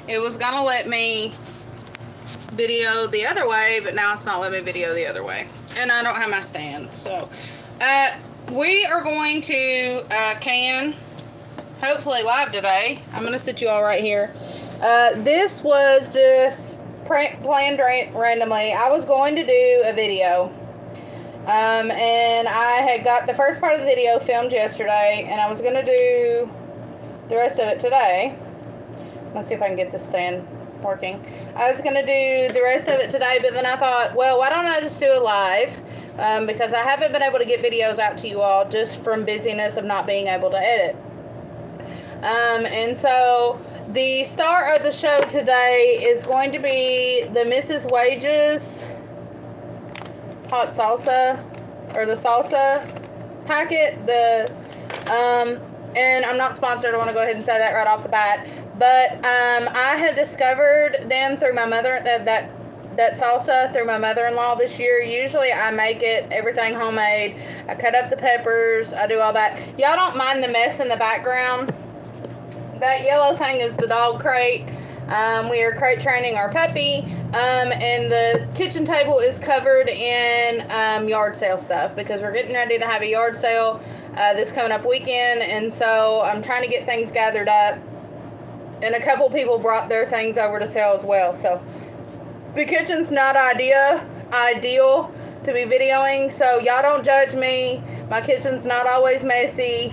It was gonna let me video the other way, but now it's not letting me video the other way. And I don't have my stand, so. We are going to can, hopefully live today. I'm gonna sit you all right here. This was just planned randomly. I was going to do a video. And I had got the first part of the video filmed yesterday, and I was gonna do the rest of it today. Let's see if I can get this stand working. I was gonna do the rest of it today, but then I thought, well, why don't I just do a live? Because I haven't been able to get videos out to you all just from busyness of not being able to edit. And so the star of the show today is going to be the Mrs. Wages hot salsa, or the salsa packet. And I'm not sponsored. I want to go ahead and say that right off the bat. But I have discovered them through my mother, that salsa through my mother-in-law this year. Usually I make it, everything homemade. I cut up the peppers, I do all that. Y'all don't mind the mess in the background. That yellow thing is the dog crate. We are crate training our puppy. And the kitchen table is covered in yard sale stuff because we're getting ready to have a yard sale this coming up weekend. And so I'm trying to get things gathered up. And a couple people brought their things over to sell as well. So the kitchen's not ideal to be videoing, so y'all don't judge me. My kitchen's not always messy.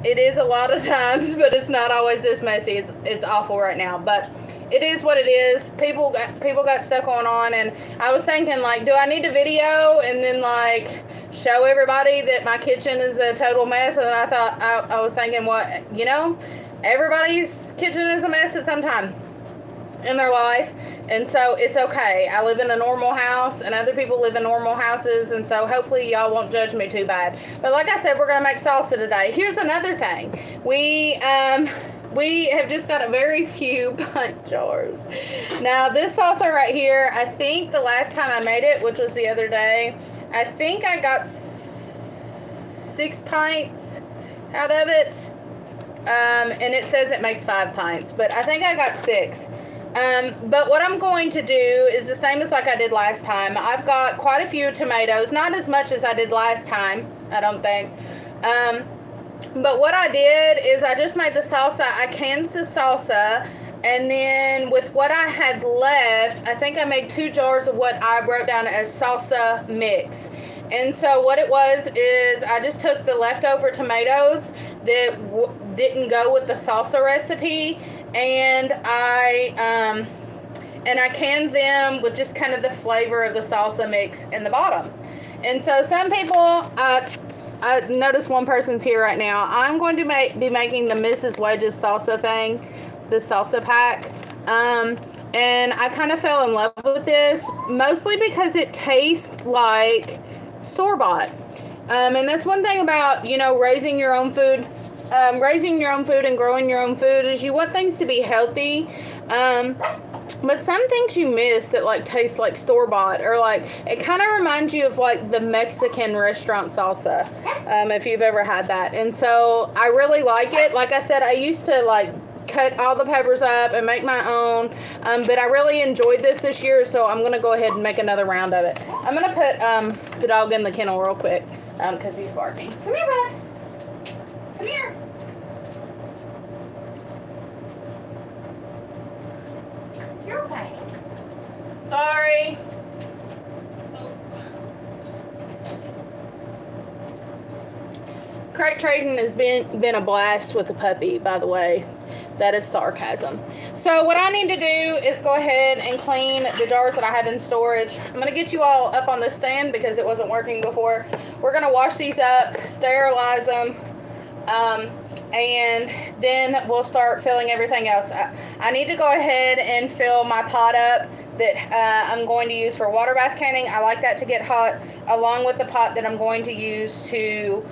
It is a lot of times, but it's not always this messy. It's awful right now, but it is what it is. People got stuff going on, and I was thinking, like, do I need a video and then like show everybody that my kitchen is a total mess? And then I thought, I was thinking, what, you know, everybody's kitchen is a mess at some time in their life, and so it's okay. I live in a normal house, and other people live in normal houses, and so hopefully y'all won't judge me too bad. But like I said, we're gonna make salsa today. Here's another thing. We have just got a very few pint jars. Now this salsa right here, I think the last time I made it, which was the other day, I think I got 6 pints out of it. And it says it makes 5 pints, but I think I got 6. But what I'm going to do is the same as like I did last time. I've got quite a few tomatoes, not as much as I did last time, I don't think. But what I did is I just made the salsa. I canned the salsa, and then with what I had left, I think I made 2 jars of what I wrote down as salsa mix. And so what it was is I just took the leftover tomatoes that didn't go with the salsa recipe, and I canned them with just kind of the flavor of the salsa mix in the bottom. And so some people, I noticed one person's here right now. I'm going to be making the Mrs. Wages salsa thing, the salsa pack. And I kind of fell in love with this, mostly because it tastes like store-bought. And that's one thing about, you know, raising your own food. Raising your own food and growing your own food is you want things to be healthy. But some things you miss that like taste like store-bought, or like it kind of reminds you of like the Mexican restaurant salsa, if you've ever had that. And so I really like it. Like I said, I used to like cut all the peppers up and make my own, but I really enjoyed this year, so I'm gonna go ahead and make another round of it. I'm gonna put the dog in the kennel real quick because he's barking. Come here, bud. Come here. You're okay. Sorry. Crate trading has been a blast with the puppy, by the way. That is sarcasm. So what I need to do is go ahead and clean the jars that I have in storage. I'm going to get you all up on this stand because it wasn't working before. We're going to wash these up, sterilize them, and then we'll start filling everything else. I need to go ahead and fill my pot up that I'm going to use for water bath canning. I like that to get hot, along with the pot that I'm going to use to,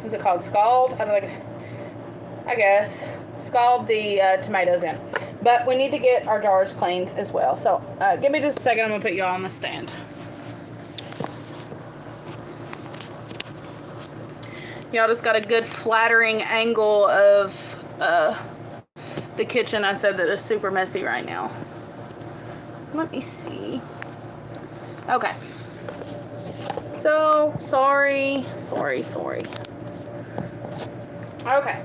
what's it called, scald? I guess scald the tomatoes in. But we need to get our jars cleaned as well. So give me just a second. I'm going to put you all on the stand. Y'all just got a good flattering angle of the kitchen I said that is super messy right now. Let me see. Okay. So, sorry. Okay.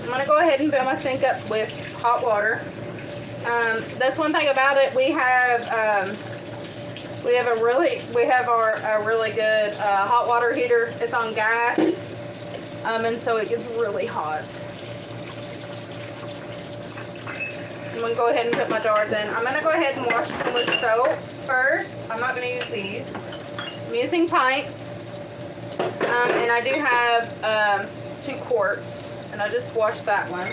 I'm going to go ahead and fill my sink up with hot water. That's one thing about it. We have our really good hot water heater. It's on gas, and so it gets really hot. I'm going to go ahead and put my jars in. I'm going to go ahead and wash them with soap first. I'm not going to use these. I'm using pints, and I do have 2 quarts, and I just washed that one,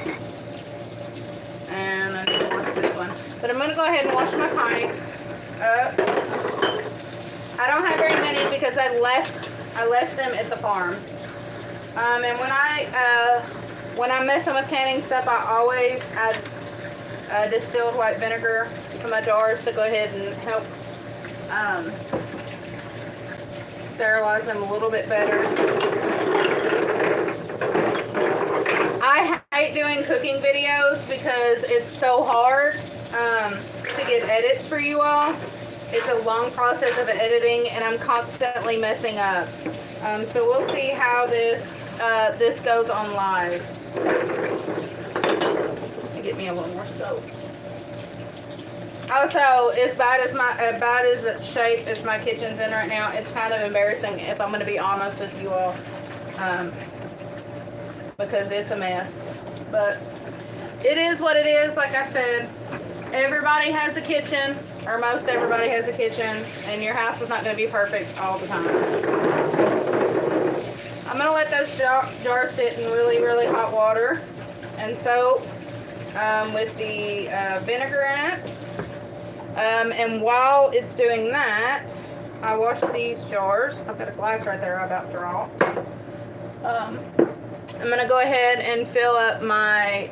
and I just washed this one. But I'm going to go ahead and wash my pints up. I don't have very many because I left them at the farm. And when I'm messing with canning stuff, I always add distilled white vinegar to my jars to go ahead and help sterilize them a little bit better. I hate doing cooking videos because it's so hard to get edits for you all. It's a long process of editing, and I'm constantly messing up. So we'll see how this goes on live. Get me a little more soap. Also, as bad as the shape as my kitchen's in right now, it's kind of embarrassing if I'm going to be honest with you all, because it's a mess. But it is what it is. Like I said, everybody has a kitchen, or most everybody has a kitchen, and your house is not going to be perfect all the time. I'm going to let those jars sit in really, really hot water and soap. With the vinegar in it. And while it's doing that, I wash these jars. I've got a glass right there I'm about to draw. I'm going to go ahead and fill up my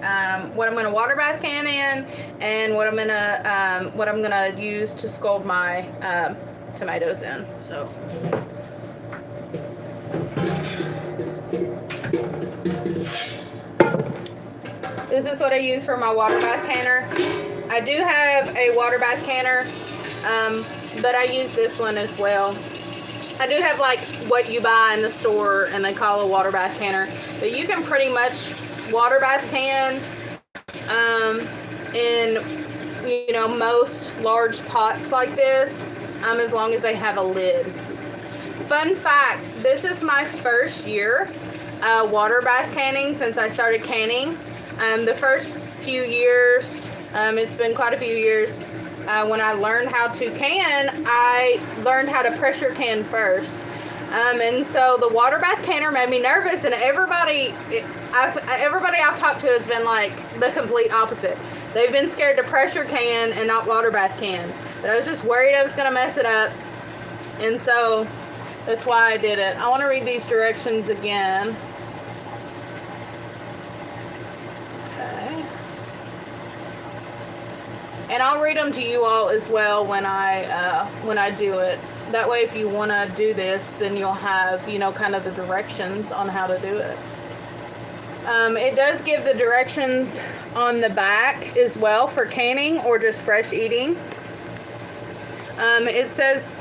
what I'm going to water bath can in, and what I'm going to use to scald my tomatoes in. So this is what I use for my water bath canner. I do have a water bath canner, but I use this one as well. I do have like what you buy in the store and they call a water bath canner, but you can pretty much water bath can in most large pots like this, as long as they have a lid. Fun fact: this is my first year water bath canning since I started canning. The first few years, it's been quite a few years, when I learned how to can, I learned how to pressure can first. And so the water bath canner made me nervous, and everybody I've talked to has been like the complete opposite. They've been scared to pressure can and not water bath can. But I was just worried I was going to mess it up, and so that's why I did it. I want to read these directions again. And I'll read them to you all as well when I do it. That way, if you want to do this, then you'll have, kind of the directions on how to do it. It does give the directions on the back as well for canning or just fresh eating. It says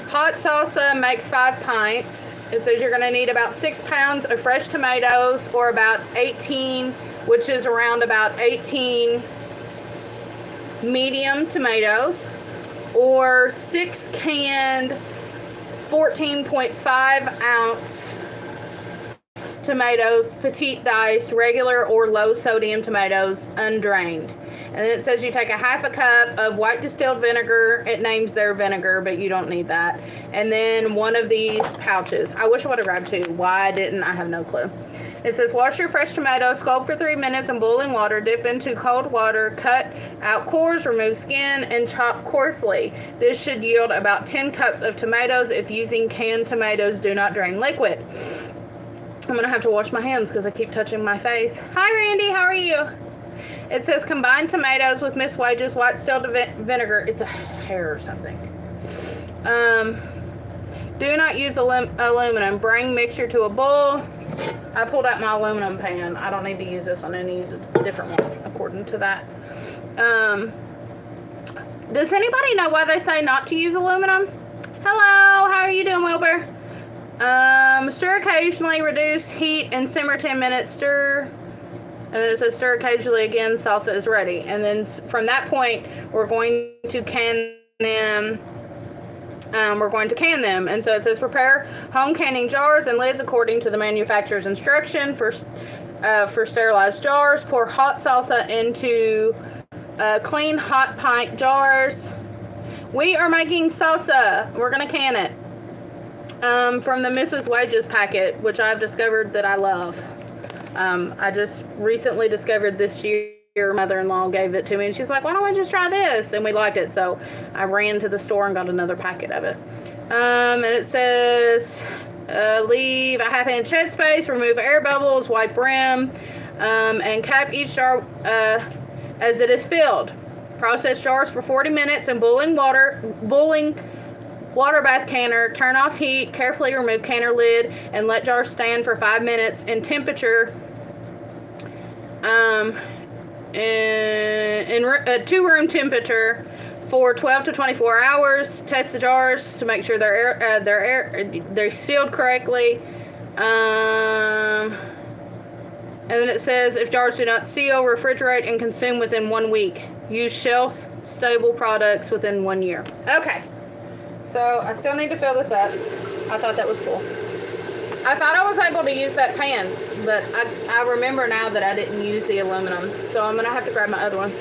hot salsa makes 5 pints. It says you're going to need about 6 pounds of fresh tomatoes, or about 18, which is around about 18 medium tomatoes, or 6 canned 14.5 ounce tomatoes, petite diced, regular or low sodium tomatoes, undrained. And then it says you take a half a cup of white distilled vinegar. It names their vinegar, but you don't need that. And then one of these pouches. I wish I would have grabbed 2. Why I didn't, I have no clue. It says wash your fresh tomatoes, scald for 3 minutes in boiling water, dip into cold water, cut out cores, remove skin, and chop coarsely. This should yield about 10 cups of tomatoes. If using canned tomatoes, do not drain liquid. I'm going to have to wash my hands because I keep touching my face. Hi, Randy. How are you? It says combine tomatoes with Miss Wage's white distilled vinegar. It's a hair or something. Do not use aluminum. Bring mixture to a boil. I pulled out my aluminum pan. I don't need to use this one. I need to use a different one according to that. Does anybody know why they say not to use aluminum? Hello, how are you doing, Wilbur? Stir occasionally, reduce heat, and simmer 10 minutes. Stir, and then it says stir occasionally again, salsa is ready. And then from that point, we're going to can them. And so it says prepare home canning jars and lids according to the manufacturer's instruction for sterilized jars. Pour hot salsa into clean hot pint jars. We are making salsa. We're going to can it. From the Mrs. Wages packet, which I've discovered that I love. I just recently discovered this year. Mother-in-law gave it to me, and she's like, why don't we just try this? And we liked it, so I ran to the store and got another packet of it. And it says leave a half-inch headspace, remove air bubbles, wipe rim, and cap each jar as it is filled. Process jars for 40 minutes in boiling water bath canner. Turn off heat, carefully remove canner lid, and let jars stand for 5 minutes in temperature to room temperature for 12 to 24 hours. Test the jars to make sure they're sealed correctly. And then it says if jars do not seal, refrigerate and consume within 1 week. Use shelf-stable products within 1 year. Okay, so I still need to fill this up. I thought that was cool. I thought I was able to use that pan, but I remember now that I didn't use the aluminum, so I'm going to have to grab my other one.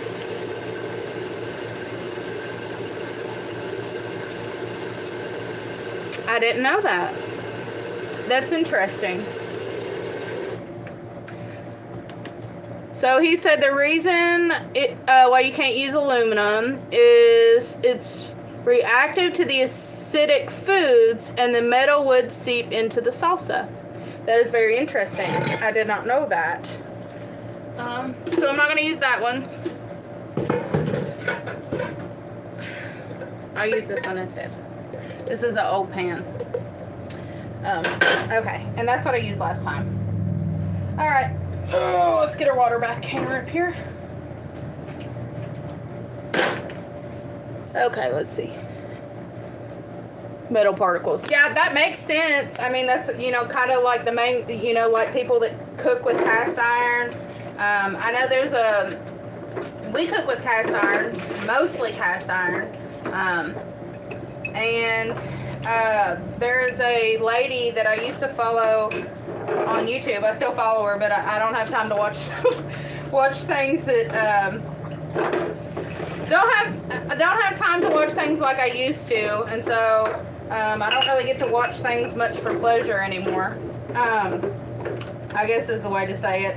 I didn't know that. That's interesting. So he said the reason why you can't use aluminum is it's reactive to the acidic foods, and the metal would seep into the salsa. That is very interesting. I did not know that. So I'm not going to use that one. I'll use this one instead. This is an old pan. Okay, and that's what I used last time. All right. Oh, let's get our water bath canner up here. Okay, let's see. Metal particles. Yeah, that makes sense. I mean, that's, kind of like the main, like people that cook with cast iron. I know we cook with cast iron, mostly cast iron. And there's a lady that I used to follow on YouTube. I still follow her, but I don't have time to watch things that, I don't have time to watch things like I used to, and so I don't really get to watch things much for pleasure anymore. I guess is the way to say it.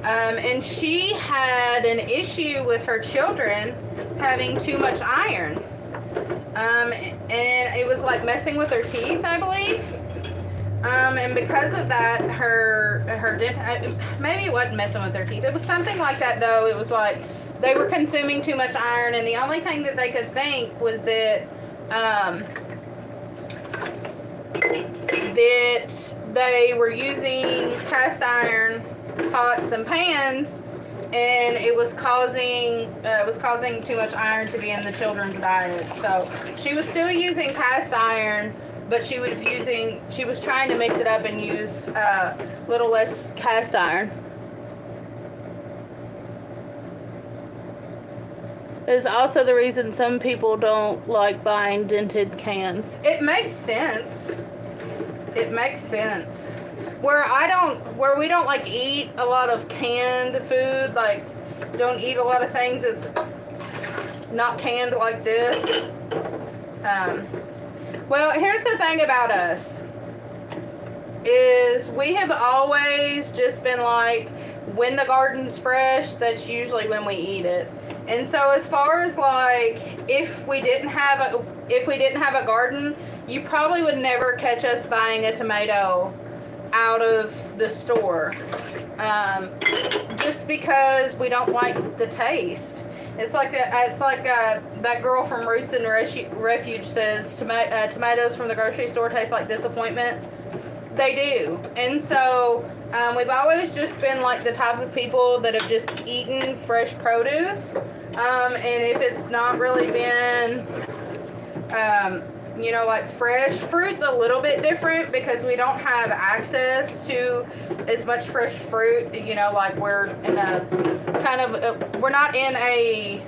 And she had an issue with her children having too much iron. And it was like messing with her teeth, I believe. And because of that, her dent, maybe it wasn't messing with her teeth. It was something like that, though. It was like they were consuming too much iron, and the only thing that they could think was that that they were using cast iron pots and pans, and it was causing too much iron to be in the children's diet. So she was still using cast iron, but she was trying to mix it up and use a little less cast iron. Is also the reason some people don't like buying dented cans. It makes sense. It makes sense. Where we don't like eat a lot of canned food, like don't eat a lot of things that's not canned like this. Well, here's the thing about us, is we have always just been like, when the garden's fresh, that's usually when we eat it. And so as far as like, if we didn't have a garden, you probably would never catch us buying a tomato out of the store, just because we don't like the taste. It's like that girl from Roots and Refuge says tomatoes from the grocery store taste like disappointment. They do. And so we've always just been like the type of people that have just eaten fresh produce. And if it's not really been, you know, like fresh fruit's a little bit different because we don't have access to as much fresh fruit. You know, like we're in a kind of, we're not in a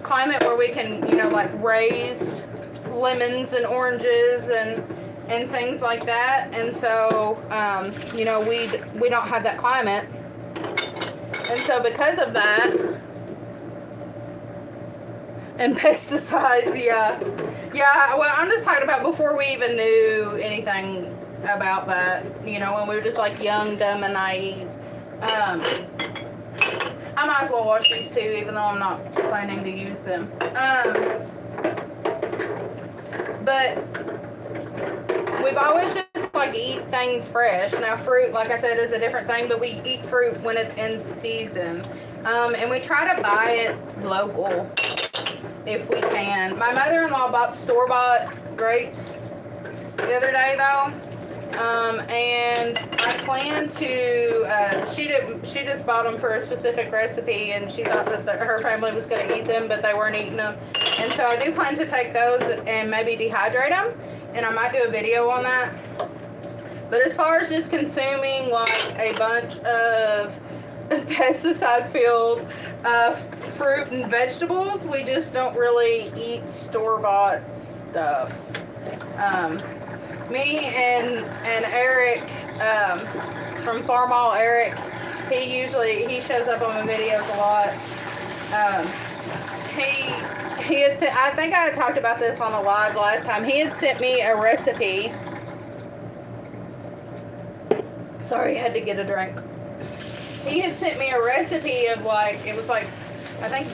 climate where we can, you know, like raise lemons and oranges and things like that. And so, you know, we don't have that climate. And so because of that, and pesticides, yeah. Well, I'm just talking about before we even knew anything about that, you know, when we were just like young, dumb, and naive. I might as well wash these too, even though I'm not planning to use them. But we've always just like eat things fresh. Now fruit, like I said, is a different thing, but we eat fruit when it's in season. And we try to buy it local if we can. My mother-in-law bought store-bought grapes the other day though. And I plan to, she just bought them for a specific recipe, and she thought that her family was going to eat them, but they weren't eating them. And so I do plan to take those and maybe dehydrate them, and I might do a video on that. But as far as just consuming like a bunch of pesticide-filled fruit and vegetables, we just don't really eat store-bought stuff. Me and Eric from Farmall, Eric, he shows up on my videos a lot. He had sent, I think I had talked about this on a live last time. He had sent me a recipe. Sorry, I had to get a drink. He had sent me a recipe of like, it was like, I think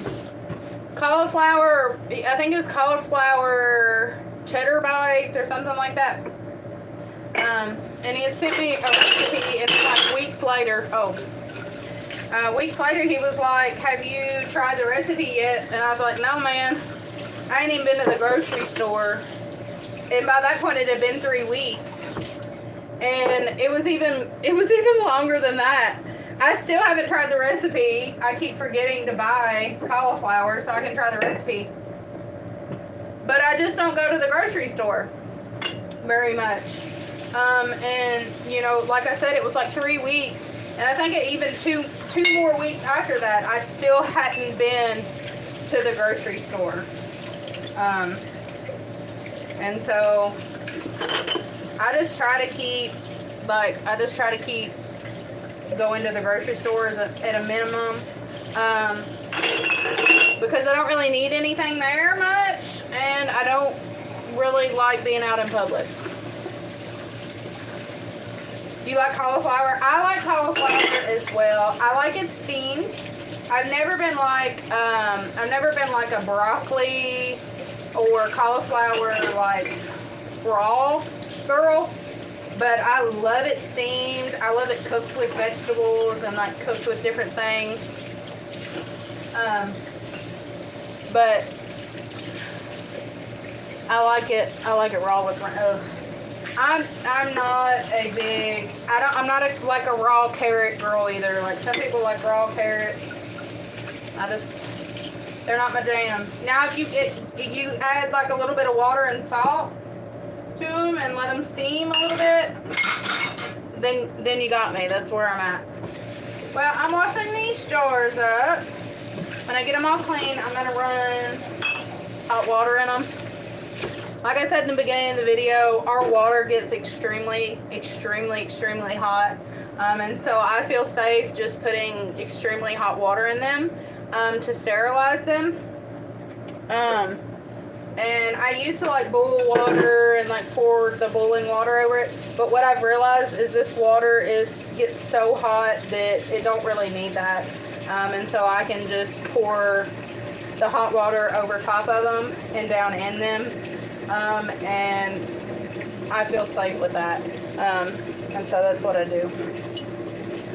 cauliflower, I think it was cauliflower cheddar bites or something like that. And he had sent me a recipe, and like weeks later, he was like, have you tried the recipe yet? And I was like, no man, I ain't even been to the grocery store. And by that point it had been 3 weeks. And it was even longer than that. I still haven't tried the recipe. I keep forgetting to buy cauliflower so I can try the recipe. But I just don't go to the grocery store very much. And, you know, like I said, it was like 3 weeks. And I think even two more weeks after that, I still hadn't been to the grocery store. And so I just try to keep going to the grocery store at a minimum. Because I don't really need anything there much, and I don't really like being out in public. Do you like cauliflower? I like cauliflower as well. I like it steamed. I've never been like a broccoli or cauliflower like raw girl, but I love it steamed. I love it cooked with vegetables and like cooked with different things. But I like it raw with my, I'm not like a raw carrot girl either. Like some people like raw carrots. They're not my jam. Now if you add like a little bit of water and salt to them and let them steam a little bit, then you got me. That's where I'm at. Well, I'm washing these jars up. When I get them all clean, I'm gonna run hot water in them. Like I said in the beginning of the video, our water gets extremely, extremely, extremely hot. And so I feel safe just putting extremely hot water in them to sterilize them. And I used to like boil water and like pour the boiling water over it. But what I've realized is this water gets so hot that it don't really need that. And so I can just pour the hot water over top of them and down in them. And I feel safe with that. And so that's what I do.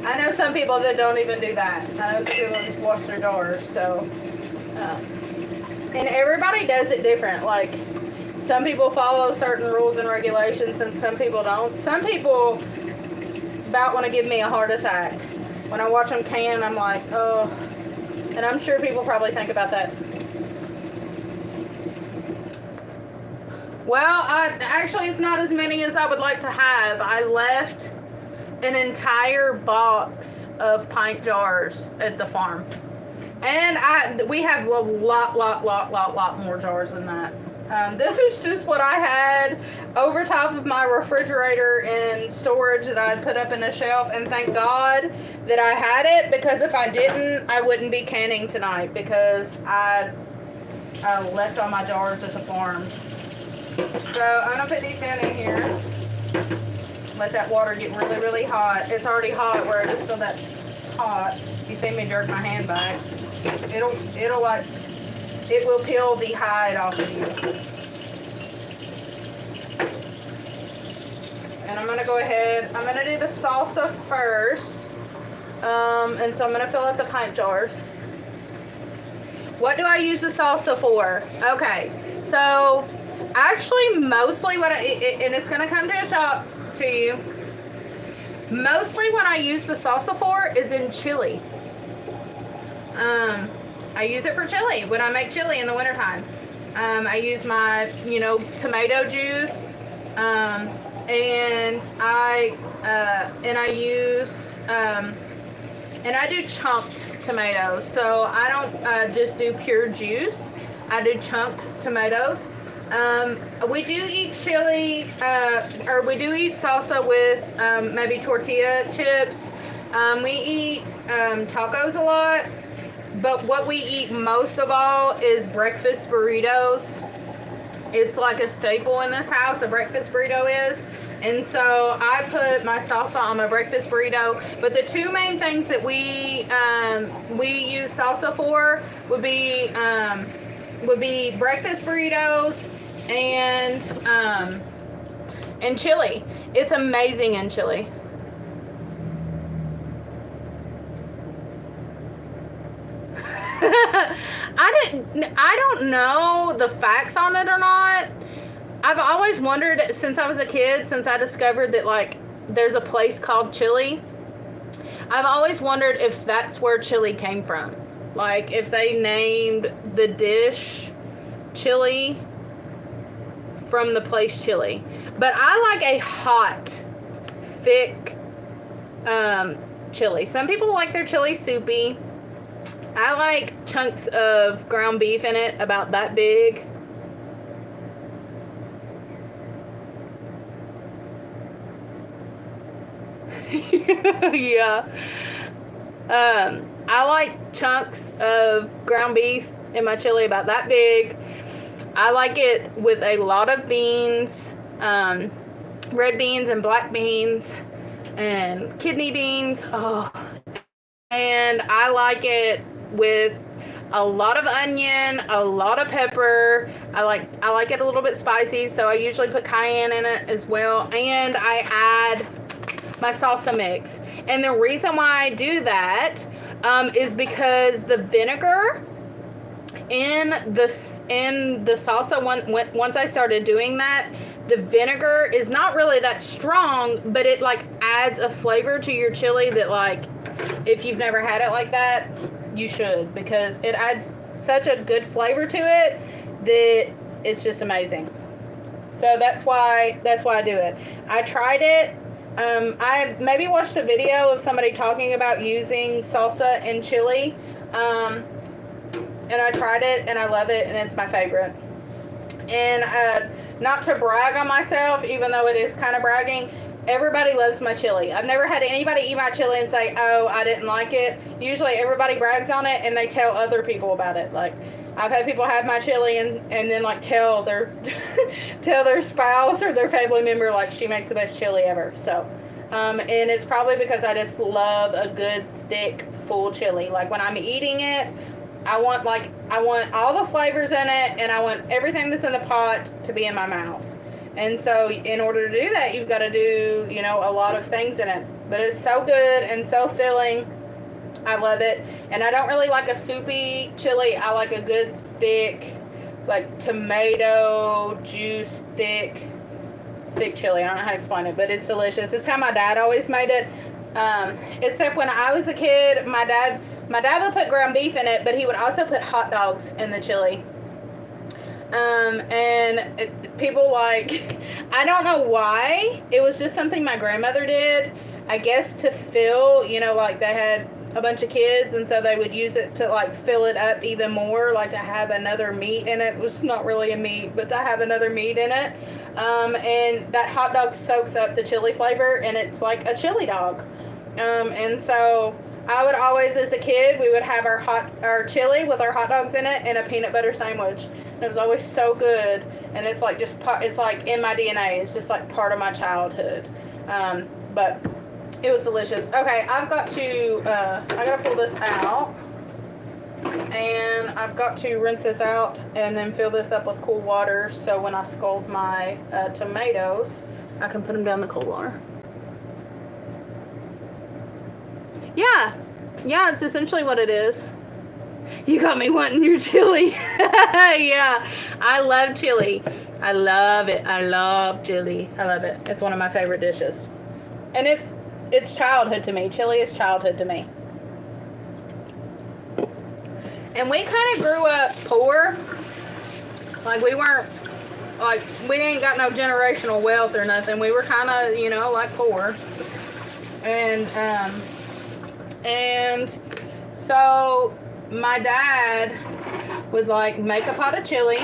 I know some people that don't even do that. I know some people that just wash their jars. So, and everybody does it different. Like, some people follow certain rules and regulations and some people don't. Some people about want to give me a heart attack. When I watch them can, I'm like, oh. And I'm sure people probably think about that. Well, actually, it's not as many as I would like to have. I left an entire box of pint jars at the farm. And we have a lot more jars than that. This is just what I had over top of my refrigerator in storage that I had put up in a shelf. And thank God that I had it, because if I didn't, I wouldn't be canning tonight, because I left all my jars at the farm. So I'm going to put these down in here. Let that water get really, really hot. It's already hot where I just feel that hot. You see me jerk my hand back. It will peel the hide off of you. And I'm going to go ahead, I'm going to do the salsa first. And so I'm going to fill up the pint jars. What do I use the salsa for? Okay, so actually mostly and it's going to come to a shock to you. Mostly what I use the salsa for is in chili. I use it for chili when I make chili in the wintertime. I use my, tomato juice, and I do chunked tomatoes. So I don't just do pure juice. I do chunked tomatoes. We do eat chili, or we do eat salsa with maybe tortilla chips. We eat tacos a lot. But what we eat most of all is breakfast burritos. It's like a staple in this house, a breakfast burrito is. And so I put my salsa on my breakfast burrito. But the two main things that we use salsa for would be breakfast burritos and chili. It's amazing in chili. I don't know the facts on it or not. I've always wondered since I was a kid, since I discovered that like there's a place called Chili. I've always wondered if that's where chili came from. Like if they named the dish Chili from the place Chili. But I like a hot, thick chili. Some people like their chili soupy. I like chunks of ground beef in it, about that big. Yeah. I like chunks of ground beef in my chili about that big. I like it with a lot of beans, red beans and black beans and kidney beans. Oh, and I like it with a lot of onion, a lot of pepper. I like it a little bit spicy, so I usually put cayenne in it as well. And I add my salsa mix. And the reason why I do that is because the vinegar in the salsa, once I started doing that, the vinegar is not really that strong, but it like adds a flavor to your chili that, like, if you've never had it like that, you should, because it adds such a good flavor to it that it's just amazing. So that's why I do it. I tried it. I maybe watched a video of somebody talking about using salsa in chili, and I tried it and I love it, and it's my favorite. And not to brag on myself, even though it is kind of bragging, everybody loves my chili. I've never had anybody eat my chili and say, oh, I didn't like it. Usually everybody brags on it and they tell other people about it. Like, I've had people have my chili and then like tell their spouse or their family member, like, she makes the best chili ever. So and it's probably because I just love a good thick full chili. Like when I'm eating it, I want all the flavors in it, and I want everything that's in the pot to be in my mouth. And so in order to do that, you've got to do, a lot of things in it. But it's so good and so filling. I love it. And I don't really like a soupy chili. I like a good, thick, like tomato juice thick chili. I don't know how to explain it, but it's delicious. It's how my dad always made it. Except when I was a kid, my dad would put ground beef in it, but he would also put hot dogs in the chili. People like, I don't know why. It was just something my grandmother did. I guess to fill, like they had a bunch of kids, and so they would use it to like fill it up even more, like to have another meat in it. It was not really a meat, but to have another meat in it. And that hot dog soaks up the chili flavor, and it's like a chili dog. And so I would always, as a kid, we would have our chili with our hot dogs in it and a peanut butter sandwich. And it was always so good. And it's like it's like in my DNA. It's just like part of my childhood. But it was delicious. Okay, I gotta pull this out. And I've got to rinse this out and then fill this up with cool water, so when I scald my tomatoes, I can put them down the cold water. Yeah, it's essentially what it is. You got me wanting your chili. Yeah, I love chili. I love it. I love chili. I love it. It's one of my favorite dishes. And it's childhood to me. Chili is childhood to me. And we kind of grew up poor. Like, we ain't got no generational wealth or nothing. We were kind of, like poor. And so my dad would like make a pot of chili,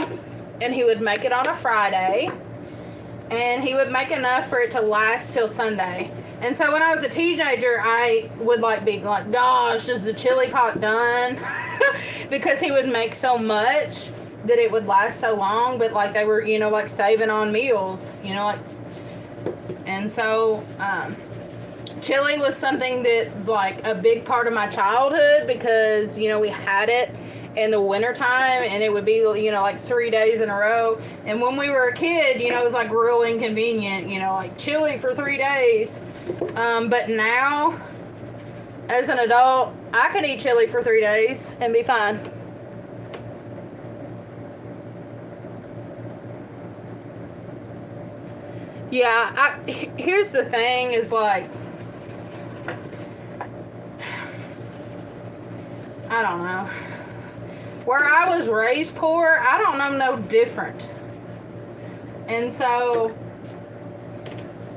and he would make it on a Friday, and he would make enough for it to last till Sunday. And so when I was a teenager, I would like be like, gosh, is the chili pot done? Because he would make so much that it would last so long, but like they were, like saving on meals, and so, chili was something that's like a big part of my childhood because, we had it in the wintertime, and it would be, like 3 days in a row. And when we were a kid, it was like real inconvenient, like chili for 3 days. But now, as an adult, I could eat chili for 3 days and be fine. Yeah, here's the thing is like, I don't know. Where I was raised poor, I don't know no different. And so,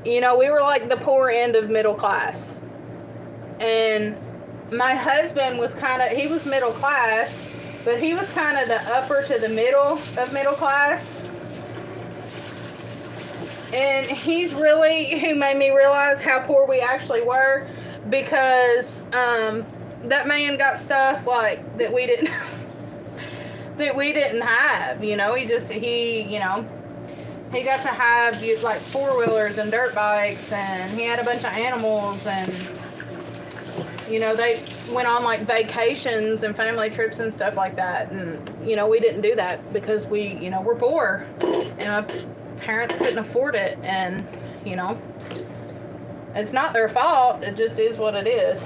we were like the poor end of middle class. And my husband was he was middle class, but he was kind of the upper to the middle of middle class. And he's really who made me realize how poor we actually were, because that man got stuff like that we didn't have. He got to have like 4-wheelers and dirt bikes, and he had a bunch of animals, and they went on like vacations and family trips and stuff like that. And we didn't do that because we we're poor, and my parents couldn't afford it. And it's not their fault, it just is what it is.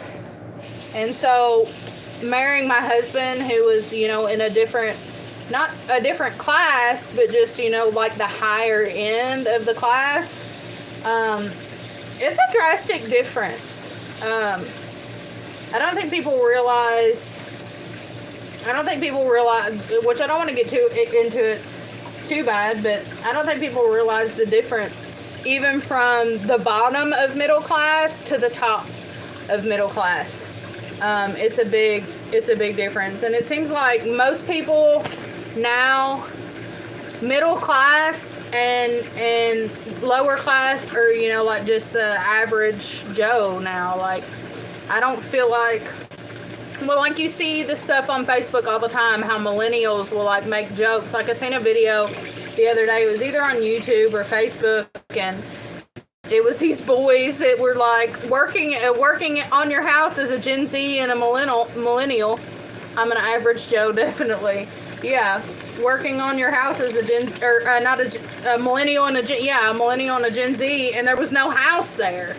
And so marrying my husband, who was in a different, not a different class, but just like the higher end of the class, it's a drastic difference. I don't think people realize, which I don't want to get into it too bad, but I don't think people realize the difference, even from the bottom of middle class to the top of middle class. It's a big difference. And it seems like most people now, middle class and lower class, or like just the average Joe now, like, I don't feel like, well, like you see the stuff on Facebook all the time, how millennials will like make jokes. Like I seen a video the other day, it was either on YouTube or Facebook, and it was these boys that were like working on your house as a Gen Z and a millennial. I'm an average Joe, definitely. Yeah, working on your house as a millennial and a Gen Z, and there was no house there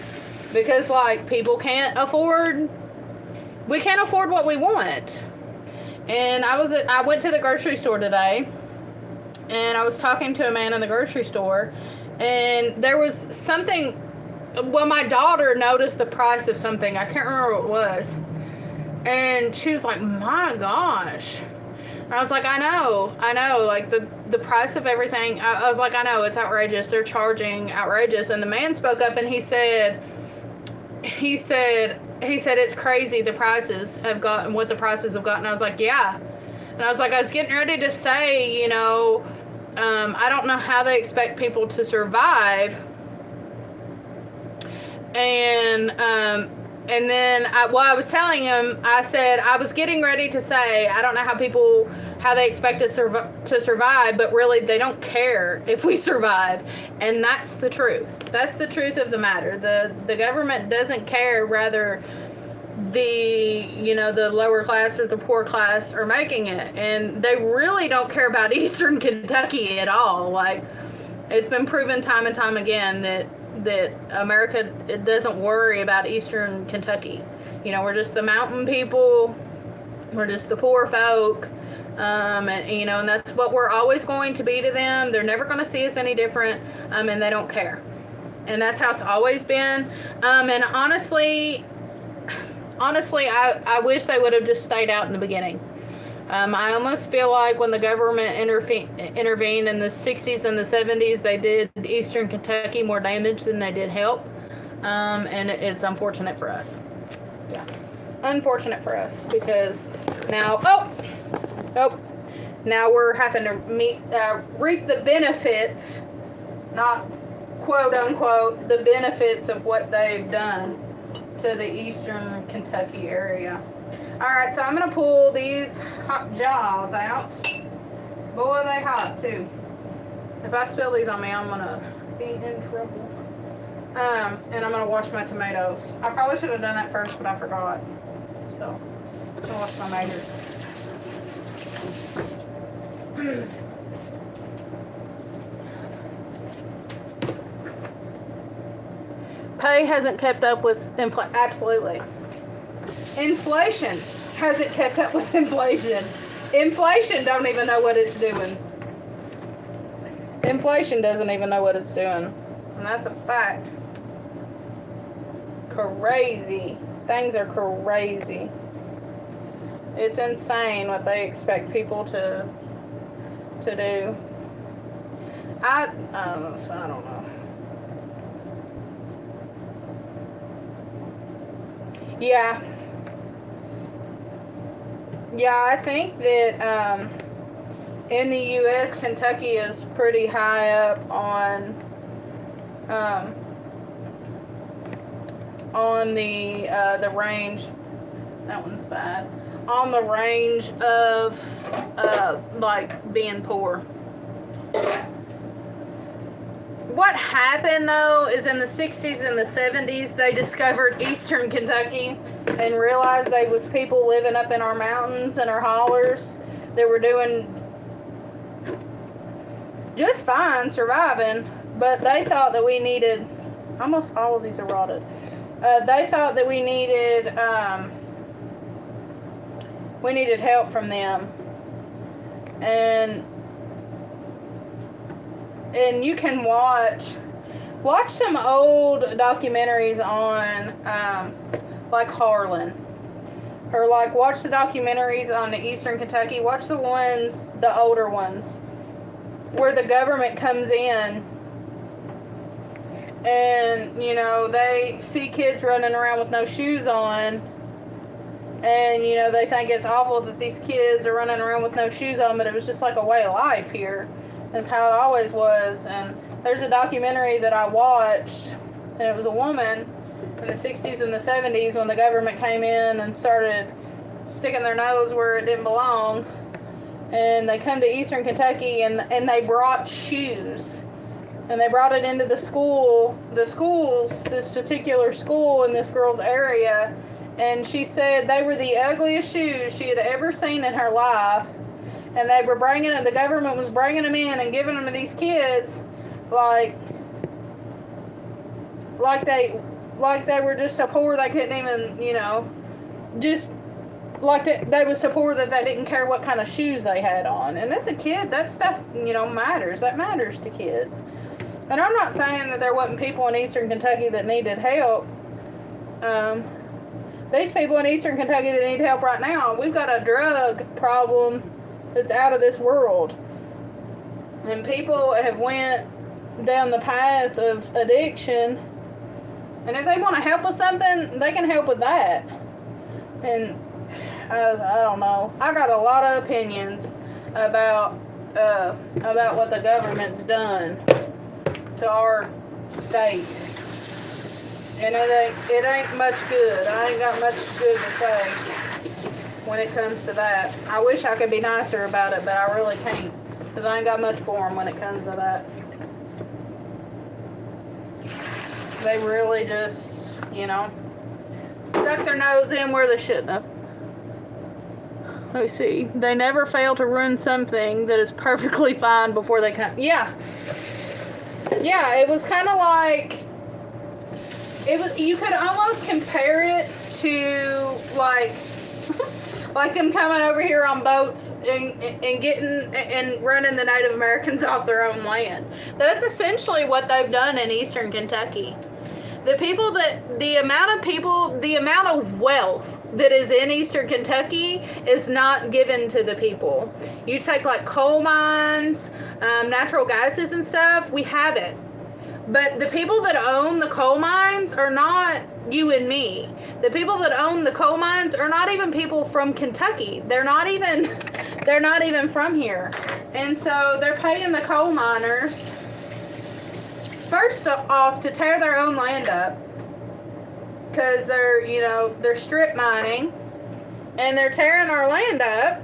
because like we can't afford what we want. And I went to the grocery store today, and I was talking to a man in the grocery store, and there was something. Well, my daughter noticed the price of something. I can't remember what it was, and she was like, "My gosh." And I was like, I know, like the price of everything. I was like, I know, it's outrageous. They're charging outrageous. And the man spoke up and he said, it's crazy the prices have gotten, what the prices have gotten. I was like, yeah. And I was like, I was getting ready to say, I don't know how they expect people to survive. And then I was telling him, I said, I was getting ready to say, I don't know how they expect us to survive, but really they don't care if we survive. And that's the truth. That's the truth of the matter. The government doesn't care, rather the lower class or the poor class are making it. And they really don't care about Eastern Kentucky at all. Like, it's been proven time and time again that America, it doesn't worry about Eastern Kentucky. We're just the mountain people. We're just the poor folk. And that's what we're always going to be to them. They're never going to see us any different. And they don't care. And that's how it's always been. And honestly, I wish they would have just stayed out in the beginning. I almost feel like when the government intervened in the 60s and the 70s, they did Eastern Kentucky more damage than they did help. And it's unfortunate for us. Yeah. Unfortunate for us, because now, now we're having to reap the benefits, not quote unquote, the benefits of what they've done to the Eastern Kentucky area. Alright, so I'm going to pull these hot jaws out. Boy, are they hot, too. If I spill these on me, I'm going to be in trouble. And I'm going to wash my tomatoes. I probably should have done that first, but I forgot. So, I'm going to wash my tomatoes. Pay hasn't kept up with inflation. Absolutely. Inflation hasn't kept up with inflation. Inflation don't even know what it's doing. Inflation doesn't even know what it's doing. And that's a fact. Crazy. Things are crazy. It's insane what they expect people to do. I don't know. Yeah. Yeah, I think that in the U.S., Kentucky is pretty high up on the range. That one's bad. On the range of like being poor. What happened, though, is in the 60s and the 70s, they discovered Eastern Kentucky and realized there was people living up in our mountains and our hollers that were doing just fine, surviving, but they thought that we needed, almost all of these are rotted, they thought that we needed help from them. And you can watch some old documentaries on like Harlan, or like watch the documentaries on the Eastern Kentucky. Watch the older ones, where the government comes in and they see kids running around with no shoes on, and they think it's awful that these kids are running around with no shoes on, but it was just like a way of life here. That's how it always was. And there's a documentary that I watched, and it was a woman in the 60s and the 70s when the government came in and started sticking their nose where it didn't belong. And they come to Eastern Kentucky, and they brought shoes. And they brought it into the schools, this particular school in this girl's area. And she said they were the ugliest shoes she had ever seen in her life. And they were the government was bringing them in and giving them to these kids like they were just so poor they couldn't even, just like they were so poor that they didn't care what kind of shoes they had on. And as a kid, that stuff, matters. That matters to kids. And I'm not saying that there wasn't people in Eastern Kentucky that needed help. These people in Eastern Kentucky that need help right now, we've got a drug problem that's out of this world. And people have went down the path of addiction. And if they want to help with something, they can help with that. And I don't know. I got a lot of opinions about what the government's done to our state. And it ain't much good. I ain't got much good to say when it comes to that. I wish I could be nicer about it, but I really can't. Because I ain't got much for them when it comes to that. They really just, stuck their nose in where they shouldn't have. Let me see. They never fail to ruin something that is perfectly fine before they come. Yeah. Yeah, it was kind of like, you could almost compare it to, like them coming over here on boats and getting and running the Native Americans off their own land. That's essentially what they've done in Eastern Kentucky. The amount of wealth that is in Eastern Kentucky is not given to the people. You take like coal mines, natural gases and stuff, we have it. But the people that own the coal mines are not you and me. The people that own the coal mines are not even people from Kentucky. They're not even from here. And so they're paying the coal miners first off to tear their own land up, because they're strip mining and they're tearing our land up.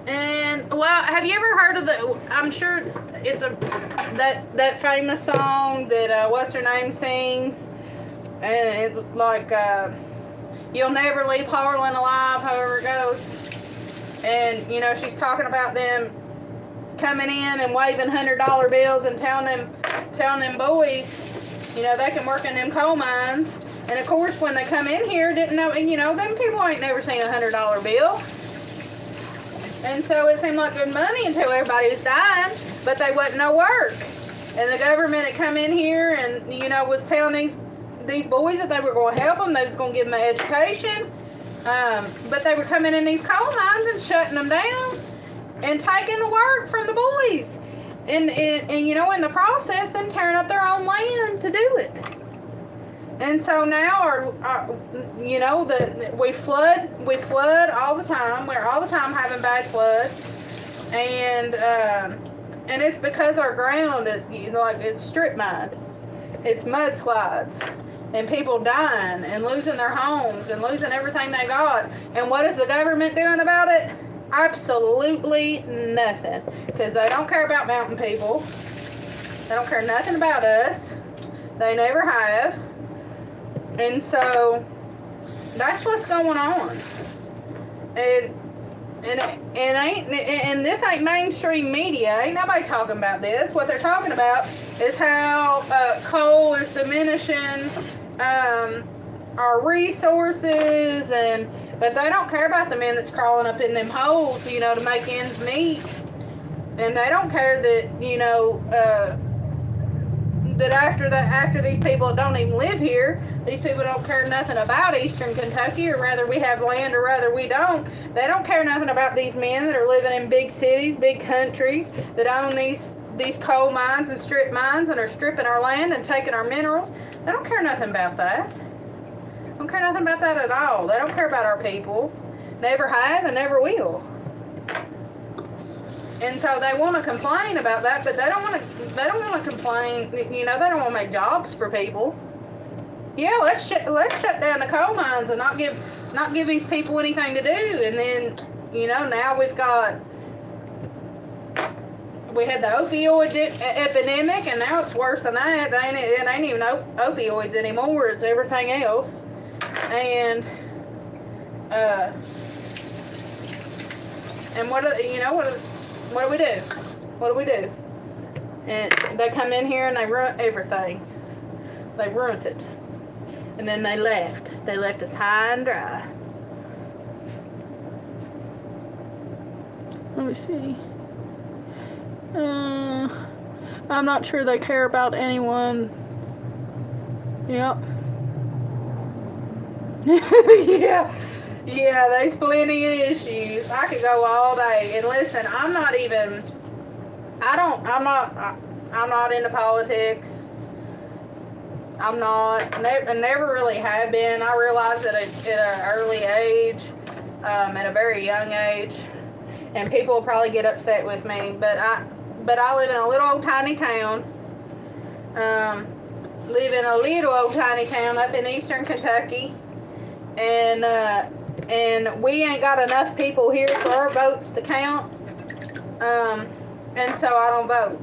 And have you ever heard of I'm sure it's that famous song that what's her name sings, and it's like you'll never leave Harlan alive, however it goes. And she's talking about them coming in and waving $100 bills and telling them boys, they can work in them coal mines. And of course, when they come in here, didn't know, them people ain't never seen a $100 bill. And so it seemed like good money until everybody was dying, but they wasn't no work. And the government had come in here and, was telling these boys that they were going to help them, they was going to give them an education. But they were coming in these coal mines and shutting them down and taking the work from the boys. And in the process, them tearing up their own land to do it. And so now, we flood all the time. We're all the time having bad floods, and it's because our ground is, it's strip mined, it's mudslides, and people dying and losing their homes and losing everything they got. And what is the government doing about it? Absolutely nothing, because they don't care about mountain people. They don't care nothing about us. They never have. And so that's what's going on. And this ain't mainstream media. Ain't nobody talking about this. What they're talking about is how coal is diminishing our resources, but they don't care about the men that's crawling up in them holes, to make ends meet. And they don't care that, that after these people don't even live here, these people don't care nothing about Eastern Kentucky, or rather we have land or rather we don't. They don't care nothing about these men that are living in big cities, big countries, that own these coal mines and strip mines and are stripping our land and taking our minerals. They don't care nothing about that. They don't care nothing about that at all. They don't care about our people. Never have and never will. And so they want to complain about that, but they don't want to complain. They don't want to make jobs for people. Yeah, let's shut down the coal mines and not give these people anything to do. And then, now we had the opioid epidemic, and now it's worse than that. It ain't even opioids anymore. It's everything else. And what do we do? What do we do? And they come in here and they ruin everything. They ruined it. And then they left. They left us high and dry. Let me see. I'm not sure they care about anyone. Yep. Yeah, there's plenty of issues. I could go all day. And listen, I'm not into politics. I'm not, never really have been. I realized that at an early age, at a very young age, and people will probably get upset with me, but I live in a little old tiny town. Live in a little old tiny town up in eastern Kentucky, and we ain't got enough people here for our votes to count, and so I don't vote.